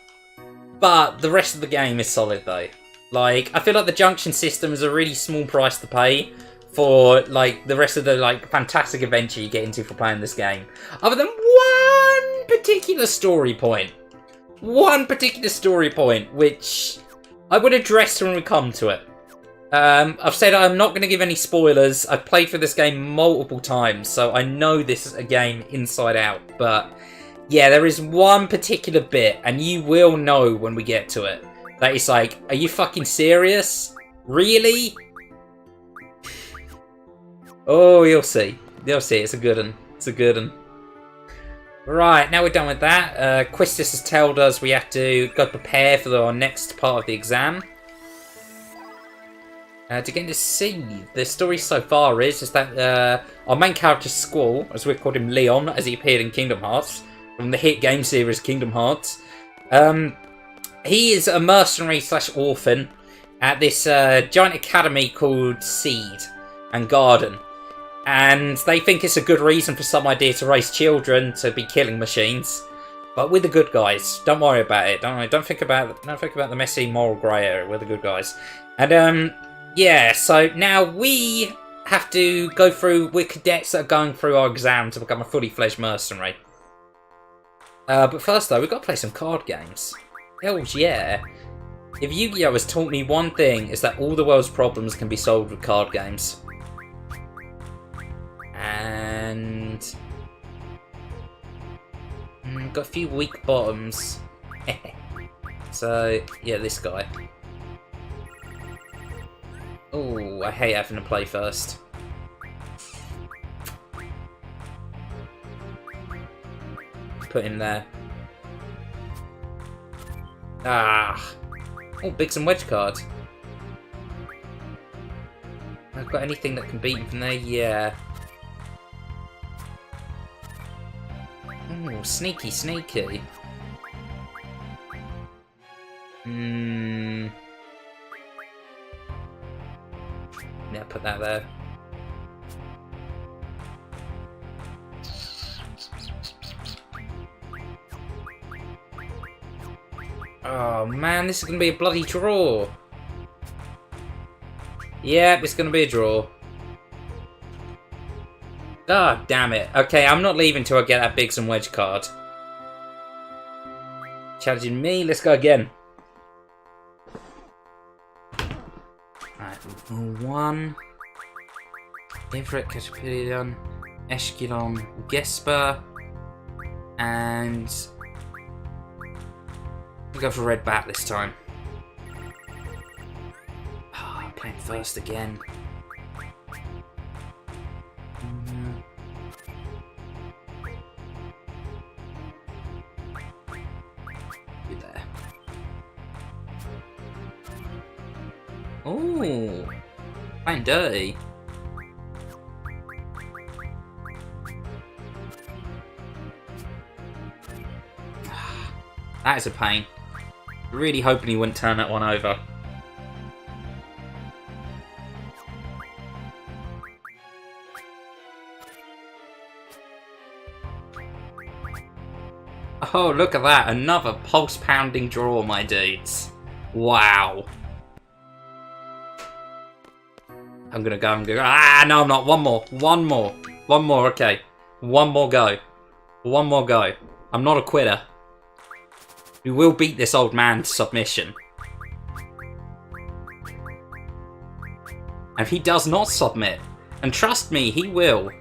the rest of the game is solid though. Like, I feel like the junction system is a really small price to pay for, like, the rest of the, like, fantastic adventure you get into for playing this game. Other than one particular story point. One particular story point, which I would address when we come to it. I've said I'm not going to give any spoilers. I've played through this game multiple times, so I know this is a game inside out. But yeah, there is one particular bit, and you will know when we get to it, that it's like, are you fucking serious? Really? Oh, you'll see. You'll see. It's a good one. It's a good one. Right, now we're done with that. Quistis has told us we have to go prepare for our next part of the exam. To get into C, the story so far is that our main character Squall, as we called him Leon, as he appeared in Kingdom Hearts, from the hit game series Kingdom Hearts. He is a mercenary / orphan at this giant academy called Seed and Garden. And they think it's a good reason for some idea to raise children to be killing machines, but we're the good guys. Don't worry about it. Don't think about the messy moral grey area. We're the good guys. And yeah. So now we have to go through. We're cadets that are going through our exam to become a fully fledged mercenary. But first though, we've got to play some card games. Hell yeah! If Yu-Gi-Oh has taught me one thing, is that all the world's problems can be solved with card games. And got a few weak bottoms. So yeah, this guy. Oh, I hate having to play first. Put him there. Ah. Oh, Biggs and Wedge card. I've got anything that can beat him from there? Yeah. Ooh, sneaky. Yeah, put that there. Oh man, this is gonna be a bloody draw. Yep, it's gonna be a draw. Ah, oh, damn it. Okay, I'm not leaving till I get that Biggs and Wedge card. Challenging me, let's go again. Alright, 1. Everett, Caterpillion, Eshkelon, Gesper, and we'll go for Red Bat this time. Ah, playing first again. Be there. Oh, playing dirty. That is a pain. Really hoping he wouldn't turn that one over. Oh, look at that. Another pulse-pounding draw, my dudes. Wow. I'm gonna go. Ah, no, I'm not. One more, okay. One more go. I'm not a quitter. We will beat this old man to submission. And if he does not submit, and trust me, he will,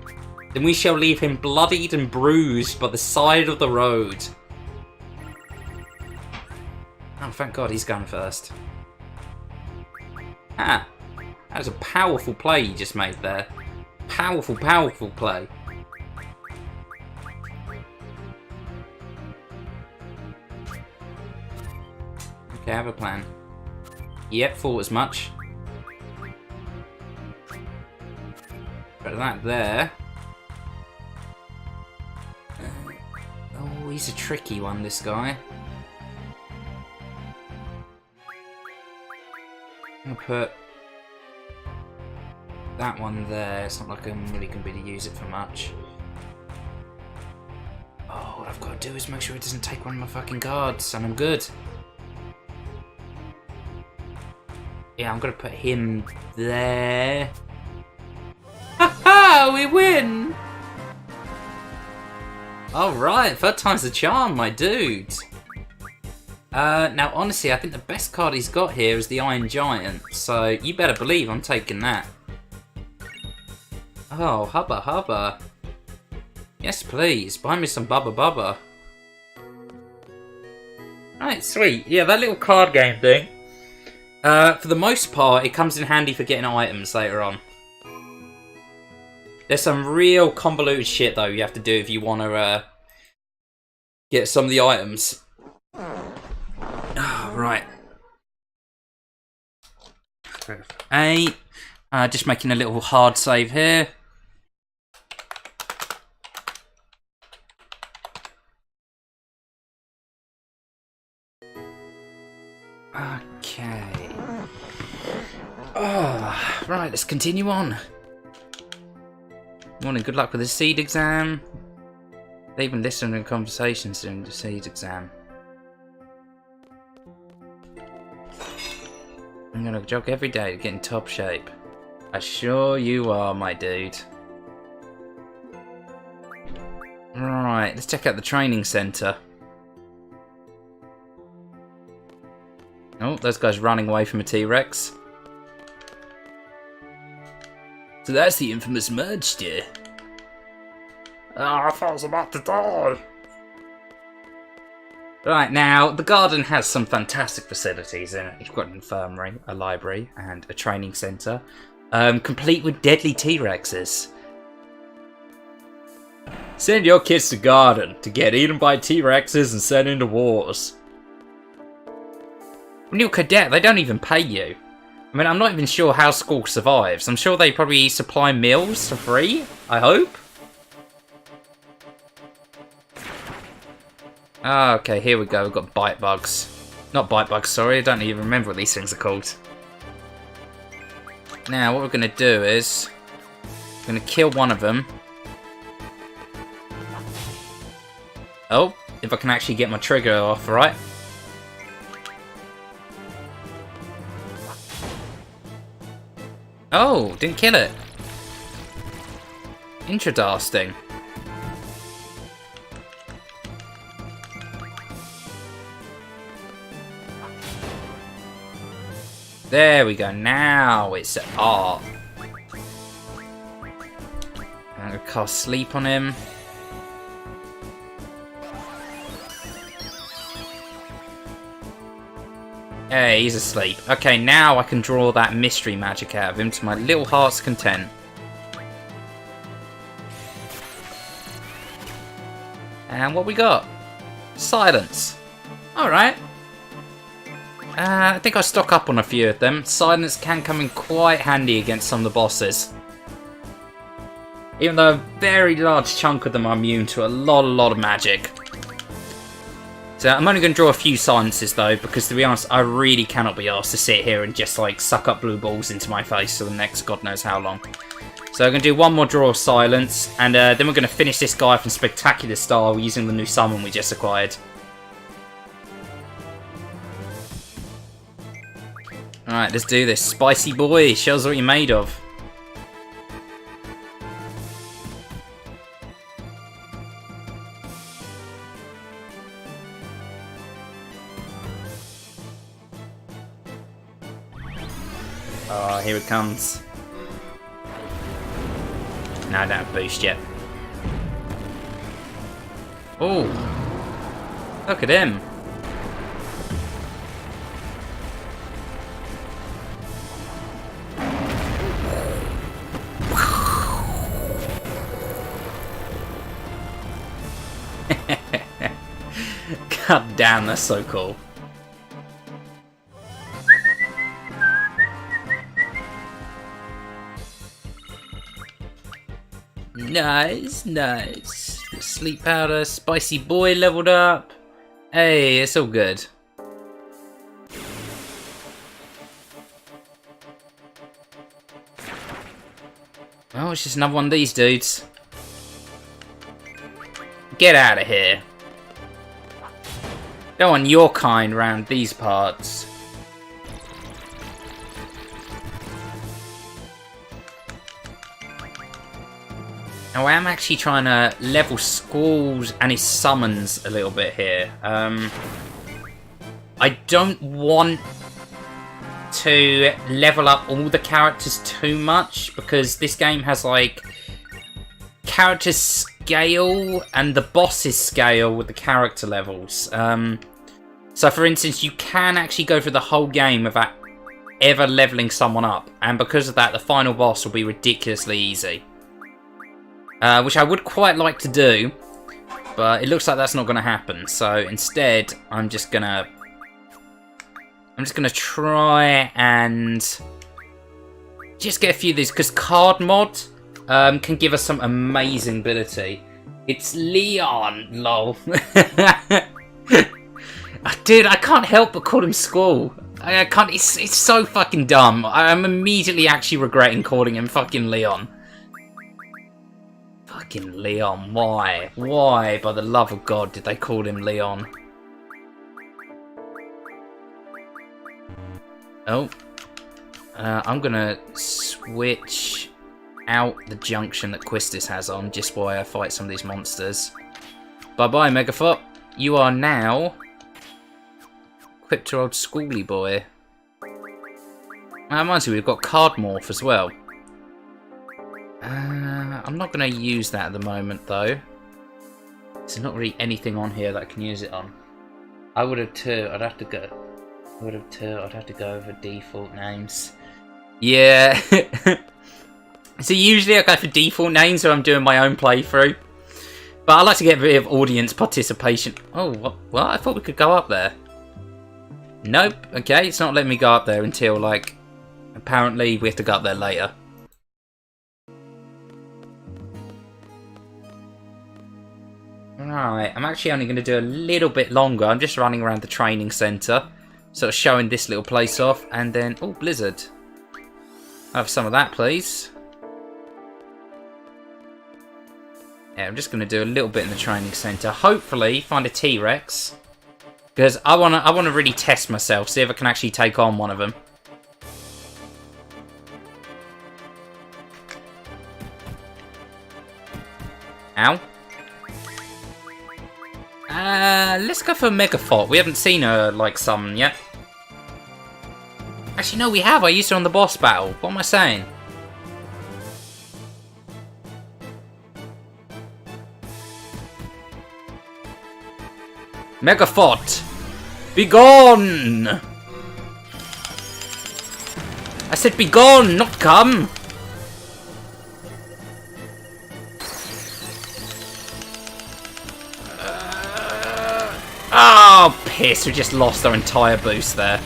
then we shall leave him bloodied and bruised by the side of the road. Oh, thank God he's going first. Ah, that was a powerful play you just made there. Powerful, powerful play. Okay, I have a plan. Yep, thought as much. Put that there. Oh, he's a tricky one, this guy. I'm gonna put that one there. It's not like I'm really gonna be able to use it for much. Oh, what I've got to do is make sure it doesn't take one of my fucking guards, and I'm good. Yeah, I'm gonna put him there. Ha! We win! Alright, third time's the charm, my dude. Now, honestly, I think the best card he's got here is the Iron Giant, so you better believe I'm taking that. Oh, hubba hubba. Yes, please, buy me some bubba bubba. Right, sweet. Yeah, that little card game thing. For the most part, it comes in handy for getting items later on. There's some real convoluted shit, though, you have to do if you want to get some of the items. Oh, right. A. Just making a little hard save here. Okay. Oh, right, let's continue on. Morning, good luck with the seed exam. They even listen to conversations during the seed exam. I'm gonna jog every day to get in top shape. I sure you are, my dude. Right, let's check out the training centre. Oh, those guys running away from a T-Rex. So that's the infamous merge steer. I thought I was about to die. Right, now, the garden has some fantastic facilities in it. You've got an infirmary, a library, and a training centre. Complete with deadly T-Rexes. Send your kids to garden to get eaten by T-Rexes and sent into wars. When you're a cadet, they don't even pay you. I mean, I'm not even sure how school survives. I'm sure they probably supply meals for free, I hope. Ah, okay, here we go. We've got bite bugs. Not bite bugs, sorry. I don't even remember what these things are called. Now, what we're going to do is... we're going to kill one of them. Oh, if I can actually get my trigger off, right? Oh, didn't kill it. Interesting. There we go. Now it's art. I'm gonna cast Sleep on him. Hey, he's asleep. Okay, now I can draw that mystery magic out of him to my little heart's content. And what we got? Silence. Alright. I think I'll stock up on a few of them. Silence can come in quite handy against some of the bosses. Even though a very large chunk of them are immune to a lot of magic. So I'm only going to draw a few silences though, because to be honest, I really cannot be asked to sit here and just like suck up blue balls into my face for the next god knows how long. So I'm going to do one more draw of silence, and then we're going to finish this guy off in spectacular style using the new summon we just acquired. Alright, let's do this. Spicy boy, show us what you're made of. Oh, here it comes. No, I don't have boost yet. Oh, look at him. God damn, that's so cool. Nice, nice. Sleep powder, spicy boy leveled up. Hey, it's all good. Oh, it's just another one of these dudes. Get out of here. Don't want your kind round these parts. Now I am actually trying to level Squall's and his summons a little bit here. I don't want to level up all the characters too much, because this game has like character scale and the bosses scale with the character levels. So for instance, you can actually go through the whole game without ever leveling someone up, and because of that the final boss will be ridiculously easy. Which I would quite like to do, but it looks like that's not going to happen. So instead, I'm just gonna try and just get a few of these, because card mod can give us some amazing ability. It's Leon, lol. Dude, I can't help but call him Squall. I can't. It's so fucking dumb. I'm immediately actually regretting calling him fucking Leon. Fucking Leon, why? Why, by the love of God, did they call him Leon? Oh. I'm gonna switch out the junction that Quistis has on, just while I fight some of these monsters. Bye-bye, Megafoot. You are now equipped to old Squally boy. That reminds me, we've got Card Morph as well. I'm not going to use that at the moment though. There's not really anything on here that I can use it on. I would have too. I'd have to go over default names. Yeah. So usually I go for default names when I'm doing my own playthrough. But I like to get a bit of audience participation. Oh, what? I thought we could go up there. Nope. Okay, it's not letting me go up there until, like, apparently we have to go up there later. Right, I'm actually only going to do a little bit longer. I'm just running around the training centre, sort of showing this little place off, and then... Oh, Blizzard. I'll have some of that, please. Yeah, I'm just going to do a little bit in the training centre. Hopefully, find a T-Rex. Because I want to really test myself, see if I can actually take on one of them. Ow. Let's go for Megafoot. We haven't seen her, like, summon yet. Actually, no, we have. I used her on the boss battle. What am I saying? Megaphot! Be gone! I said be gone, not come! Oh, piss, we just lost our entire boost there.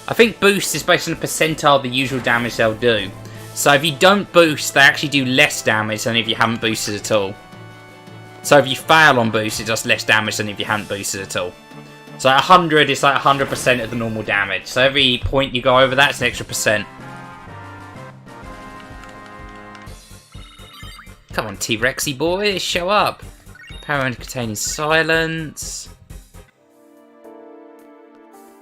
I think boost is based on a percentile of the usual damage they'll do. So if you don't boost, they actually do less damage than if you haven't boosted at all. So if you fail on boost, it does less damage than if you hadn't boosted at all. So at 100, it's like 100% of the normal damage. So every point you go over that, it's an extra percent. Come on, T-Rexy boy, show up. Power containing silence.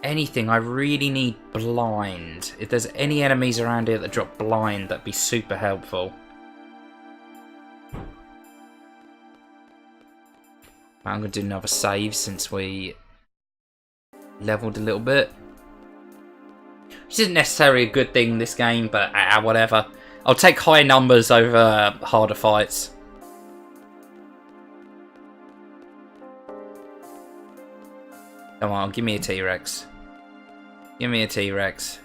Anything, I really need blind. If there's any enemies around here that drop blind, that'd be super helpful. I'm going to do another save since we leveled a little bit. Which isn't necessarily a good thing in this game, but whatever. I'll take high numbers over harder fights. Come on, give me a T-Rex. Give me a T-Rex.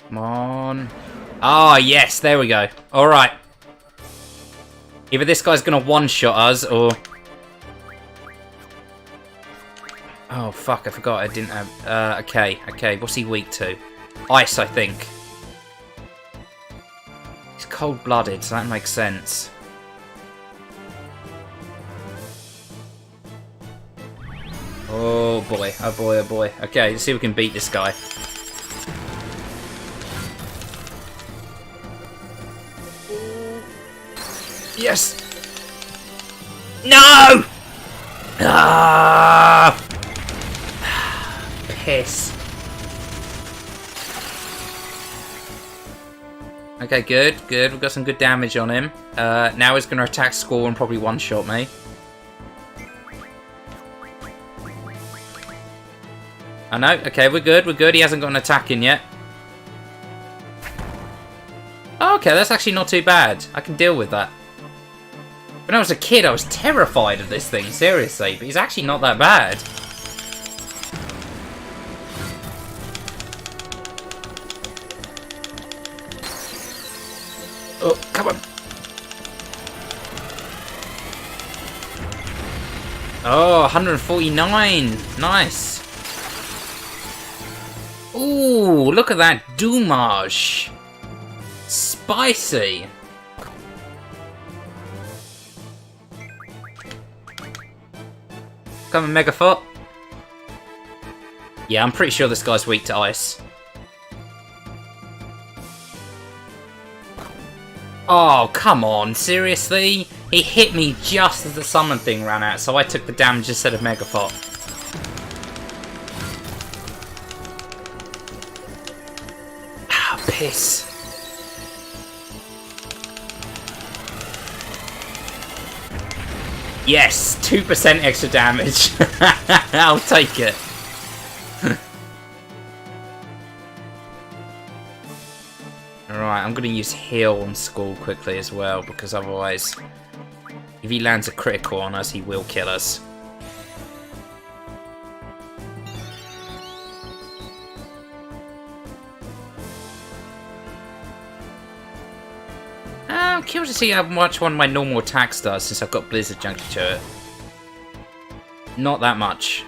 Come on. Ah, yes, there we go. Alright. Either this guy's gonna one-shot us, or... Oh, fuck, I forgot I didn't have... okay, what's he weak to? Ice, I think. He's cold-blooded, so that makes sense. Oh boy, oh boy, oh boy. Okay, let's see if we can beat this guy. Yes! No! Ah! Piss. Okay, good, good. We've got some good damage on him. Now he's going to attack score and probably one-shot me. I know. Okay, we're good, we're good. He hasn't got an attack in yet. Oh, okay, that's actually not too bad. I can deal with that. When I was a kid, I was terrified of this thing, seriously. But he's actually not that bad. Oh, come on. Oh, 149. Nice. Ooh, look at that doomage. Spicy. Come on, Megafoot. Yeah, I'm pretty sure this guy's weak to ice. Oh, come on, seriously? He hit me just as the summon thing ran out, so I took the damage instead of Megafoot. Ah, piss. Yes, 2% extra damage. I'll take it. Alright, I'm going to use heal on Skull quickly as well, because otherwise, if he lands a critical on us, he will kill us. I'm curious to see how much one of my normal attacks does since I've got Blizzard junkie to it. Not that much.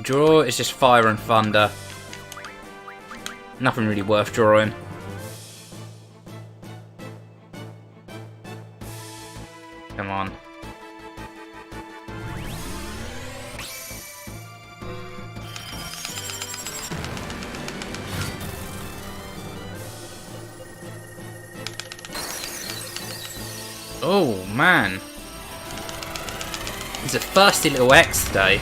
Draw is just fire and thunder. Nothing really worth drawing. Come on. Oh, man. He's a thirsty little X today.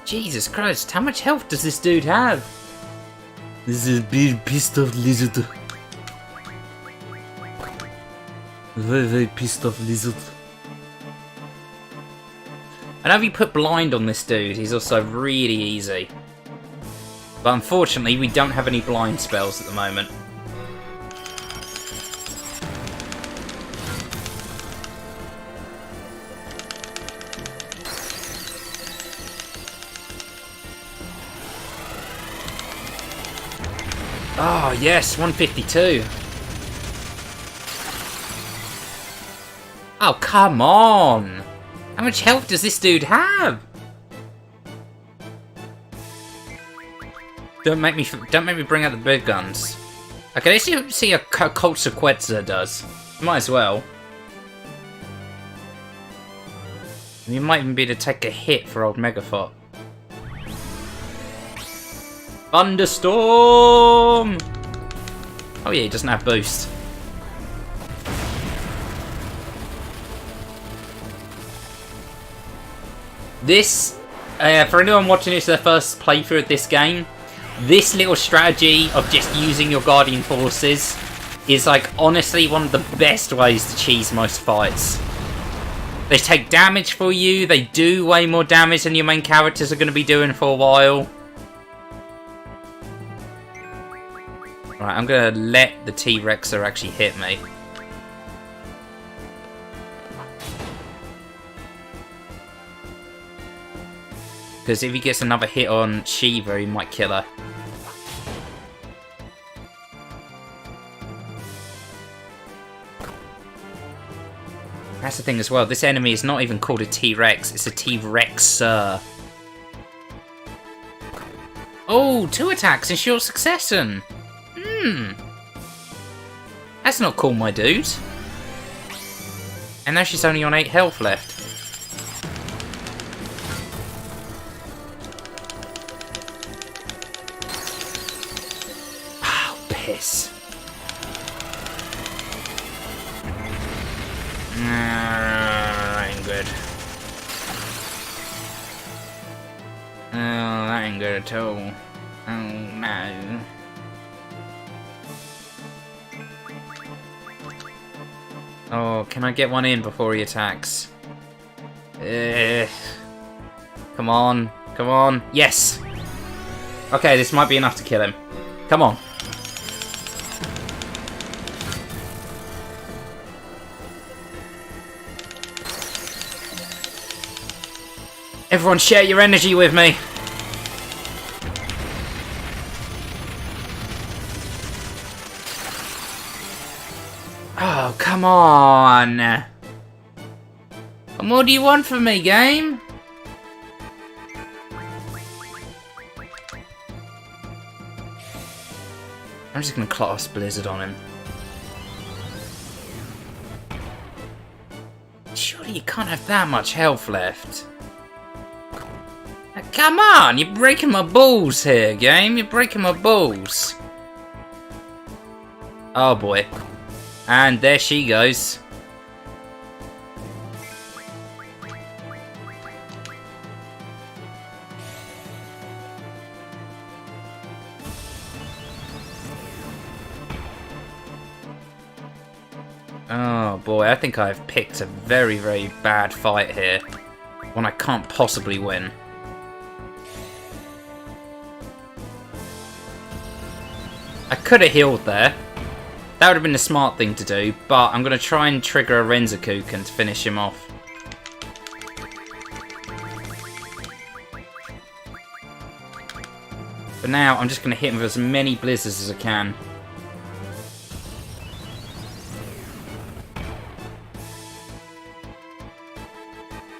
Jesus Christ, how much health does this dude have? This is a big pissed off lizard. Very, very pissed off lizard. And have you put blind on this dude? He's also really easy. But unfortunately, we don't have any blind spells at the moment. Oh, yes, 152. Oh, come on! How much health does this dude have? Don't make me bring out the big guns. Okay, let's see a Consequenza does. Might as well. You might even be able to take a hit for old Megaphot. Thunderstorm! Oh yeah, he doesn't have boost. This, for anyone watching this for their first playthrough of this game, this little strategy of just using your Guardian Forces is like honestly one of the best ways to cheese most fights. They take damage for you, they do way more damage than your main characters are going to be doing for a while. Right, I'm going to let the T-Rexer actually hit me. Because if he gets another hit on Shiva, he might kill her. That's the thing as well, this enemy is not even called a T-Rex, it's a T-Rexer. Oh, 2 attacks in short succession! That's not cool, my dude. And now she's only on 8 health left. Oh, piss. That ain't good. Oh, that ain't good at all. Oh, no. Oh, can I get one in before he attacks? Come on. Come on. Yes! Okay, this might be enough to kill him. Come on. Everyone share your energy with me. Oh, come on. And what do you want from me, game? I'm just gonna class Blizzard on him. Surely you can't have that much health left. Now, come on, you're breaking my balls here, game. You're breaking my balls. Oh boy. And there she goes. Oh boy, I think I've picked a very, very bad fight here. One I can't possibly win. I could have healed there. That would have been the smart thing to do, but I'm going to try and trigger a Renzakuken to finish him off. For now, I'm just going to hit him with as many blizzards as I can.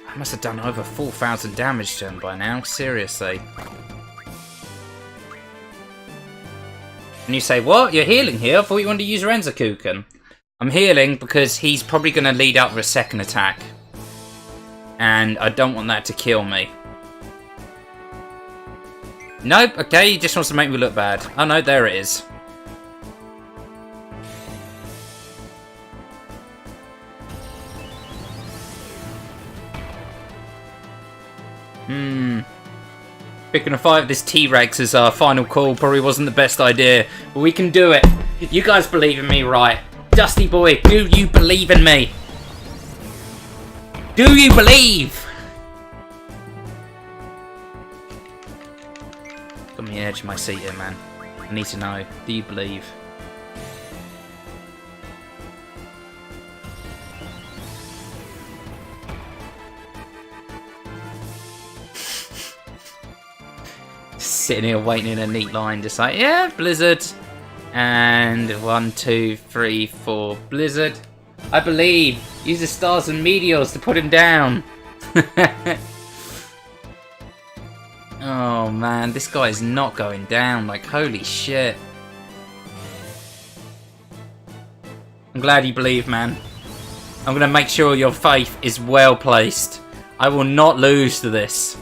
I must have done over 4,000 damage to him by now, seriously. And you say, what? You're healing here? I thought you wanted to use Renzakuken. I'm healing because he's probably going to lead up with a second attack. And I don't want that to kill me. Nope, okay, he just wants to make me look bad. Oh no, there it is. Picking a fight with this T-Rex as our final call probably wasn't the best idea, but we can do it. You guys believe in me, right? Dusty boy, do you believe in me? Do you believe? Got me on the edge of my seat here, man. I need to know. Do you believe? Sitting here waiting in a neat line, just like, yeah, Blizzard. And 1, 2, 3, 4, Blizzard. I believe. Use the stars and meteors to put him down. Oh man, this guy is not going down. Like, holy shit. I'm glad you believe, man. I'm gonna make sure your faith is well placed. I will not lose to this.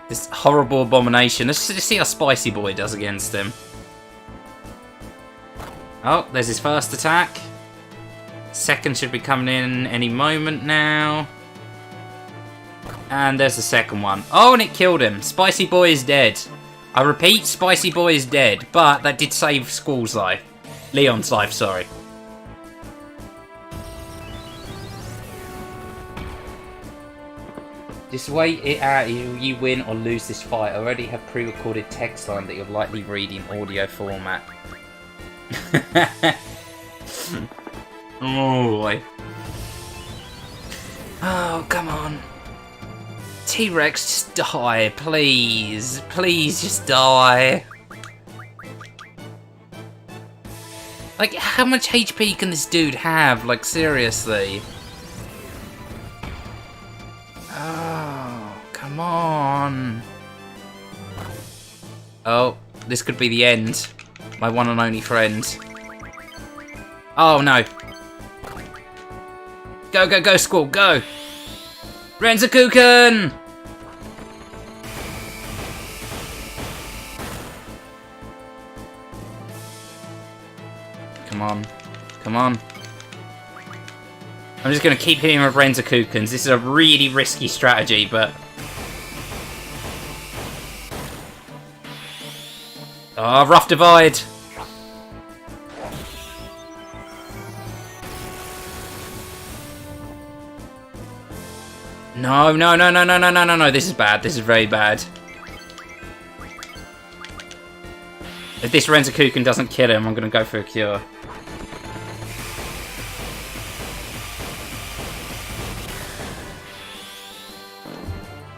This horrible abomination. Let's see how Spicy Boy does against him. Oh, there's his first attack. Second should be coming in any moment now. And there's the second one. Oh, and it killed him. Spicy Boy is dead. I repeat, Spicy Boy is dead. But that did save Squall's life. Leon's life, sorry. Just wait it out. You win or lose this fight. I already have pre-recorded text line that you'll likely read in audio format. Oh boy. Oh, come on. T-Rex, just die, please. Please, just die. Like, how much HP can this dude have? Like, seriously. Oh, come on. Oh, this could be the end. My one and only friend. Oh, no. Go, go, go, Squall, go! Renzakuken! Come on. Come on. I'm just going to keep hitting with Renzakukens. This is a really risky strategy, but... Oh, rough divide! No, no, no, no, no, no, no, no, no. This is bad. This is very bad. If this Renzakuken doesn't kill him, I'm going to go for a cure.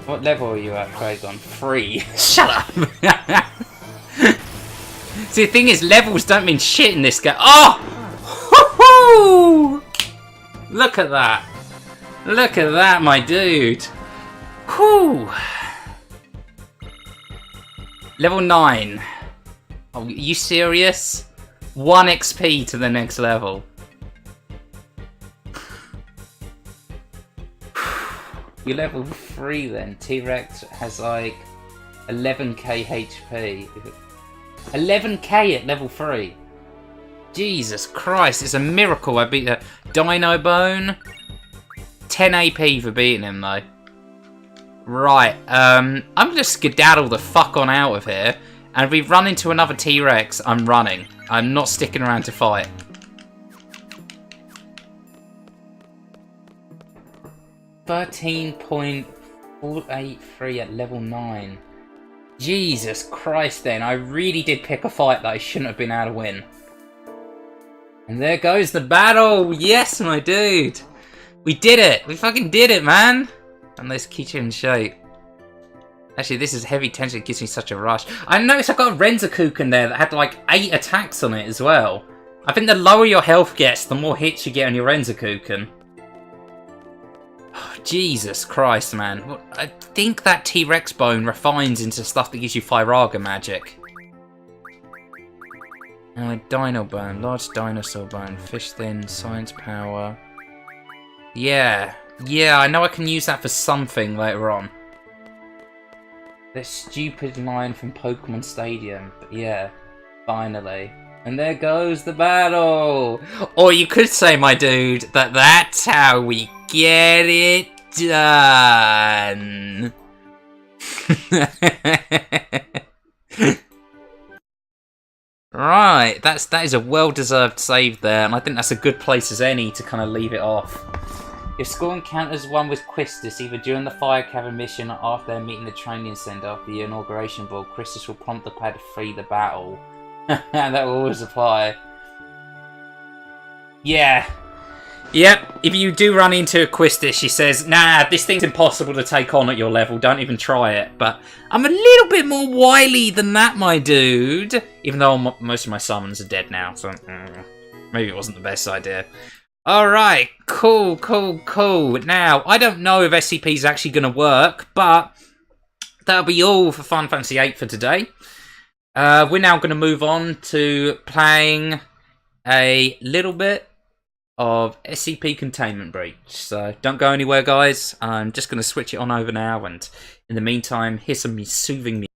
What level are you at, Praygon? 3. Shut up! See, the thing is, levels don't mean shit in this game. Oh! Woo-hoo! Look at that. Look at that, my dude. Whew. Level 9. Oh, are you serious? 1 XP to the next level. You're level 3 then. T-Rex has like 11k HP. 11k at level 3. Jesus Christ, it's a miracle I beat that. Dino Bone. 10 AP for beating him though. Right, I'm gonna skedaddle the fuck on out of here. And if we run into another T-Rex, I'm running. I'm not sticking around to fight. $13.483 at level 9. Jesus Christ then, I really did pick a fight that I shouldn't have been able to win. And there goes the battle! Yes, my dude! We did it! We fucking did it, man! And this keychain shape. Actually, this is heavy tension. It gives me such a rush. I noticed I got a Renzakuken there that had like 8 attacks on it as well. I think the lower your health gets, the more hits you get on your Renzakuken. Oh, Jesus Christ, man. I think that T-Rex bone refines into stuff that gives you Firaga magic. Dino bone, large dinosaur bone, fish thin, science power. Yeah, I know I can use that for something later on. That stupid line from Pokemon Stadium, but yeah, finally. And there goes the battle! Or you could say, my dude, that that's how we get it done. Right, that is a well-deserved save there, and I think that's a good place as any to kind of leave it off. If school encounters one with Quistis, either during the fire cavern mission or after their meeting the training centre after the inauguration ball, Quistis will prompt the player to flee the battle. That will always apply. Yeah. Yep, if you do run into a Quistis, she says, nah, this thing's impossible to take on at your level, don't even try it. But I'm a little bit more wily than that, my dude. Even though most of my summons are dead now, so maybe it wasn't the best idea. Alright, cool. Now, I don't know if SCP is actually going to work, but that'll be all for Final Fantasy VIII for today. We're now going to move on to playing a little bit of SCP Containment Breach. So don't go anywhere, guys. I'm just going to switch it on over now, and in the meantime, here's some soothing music.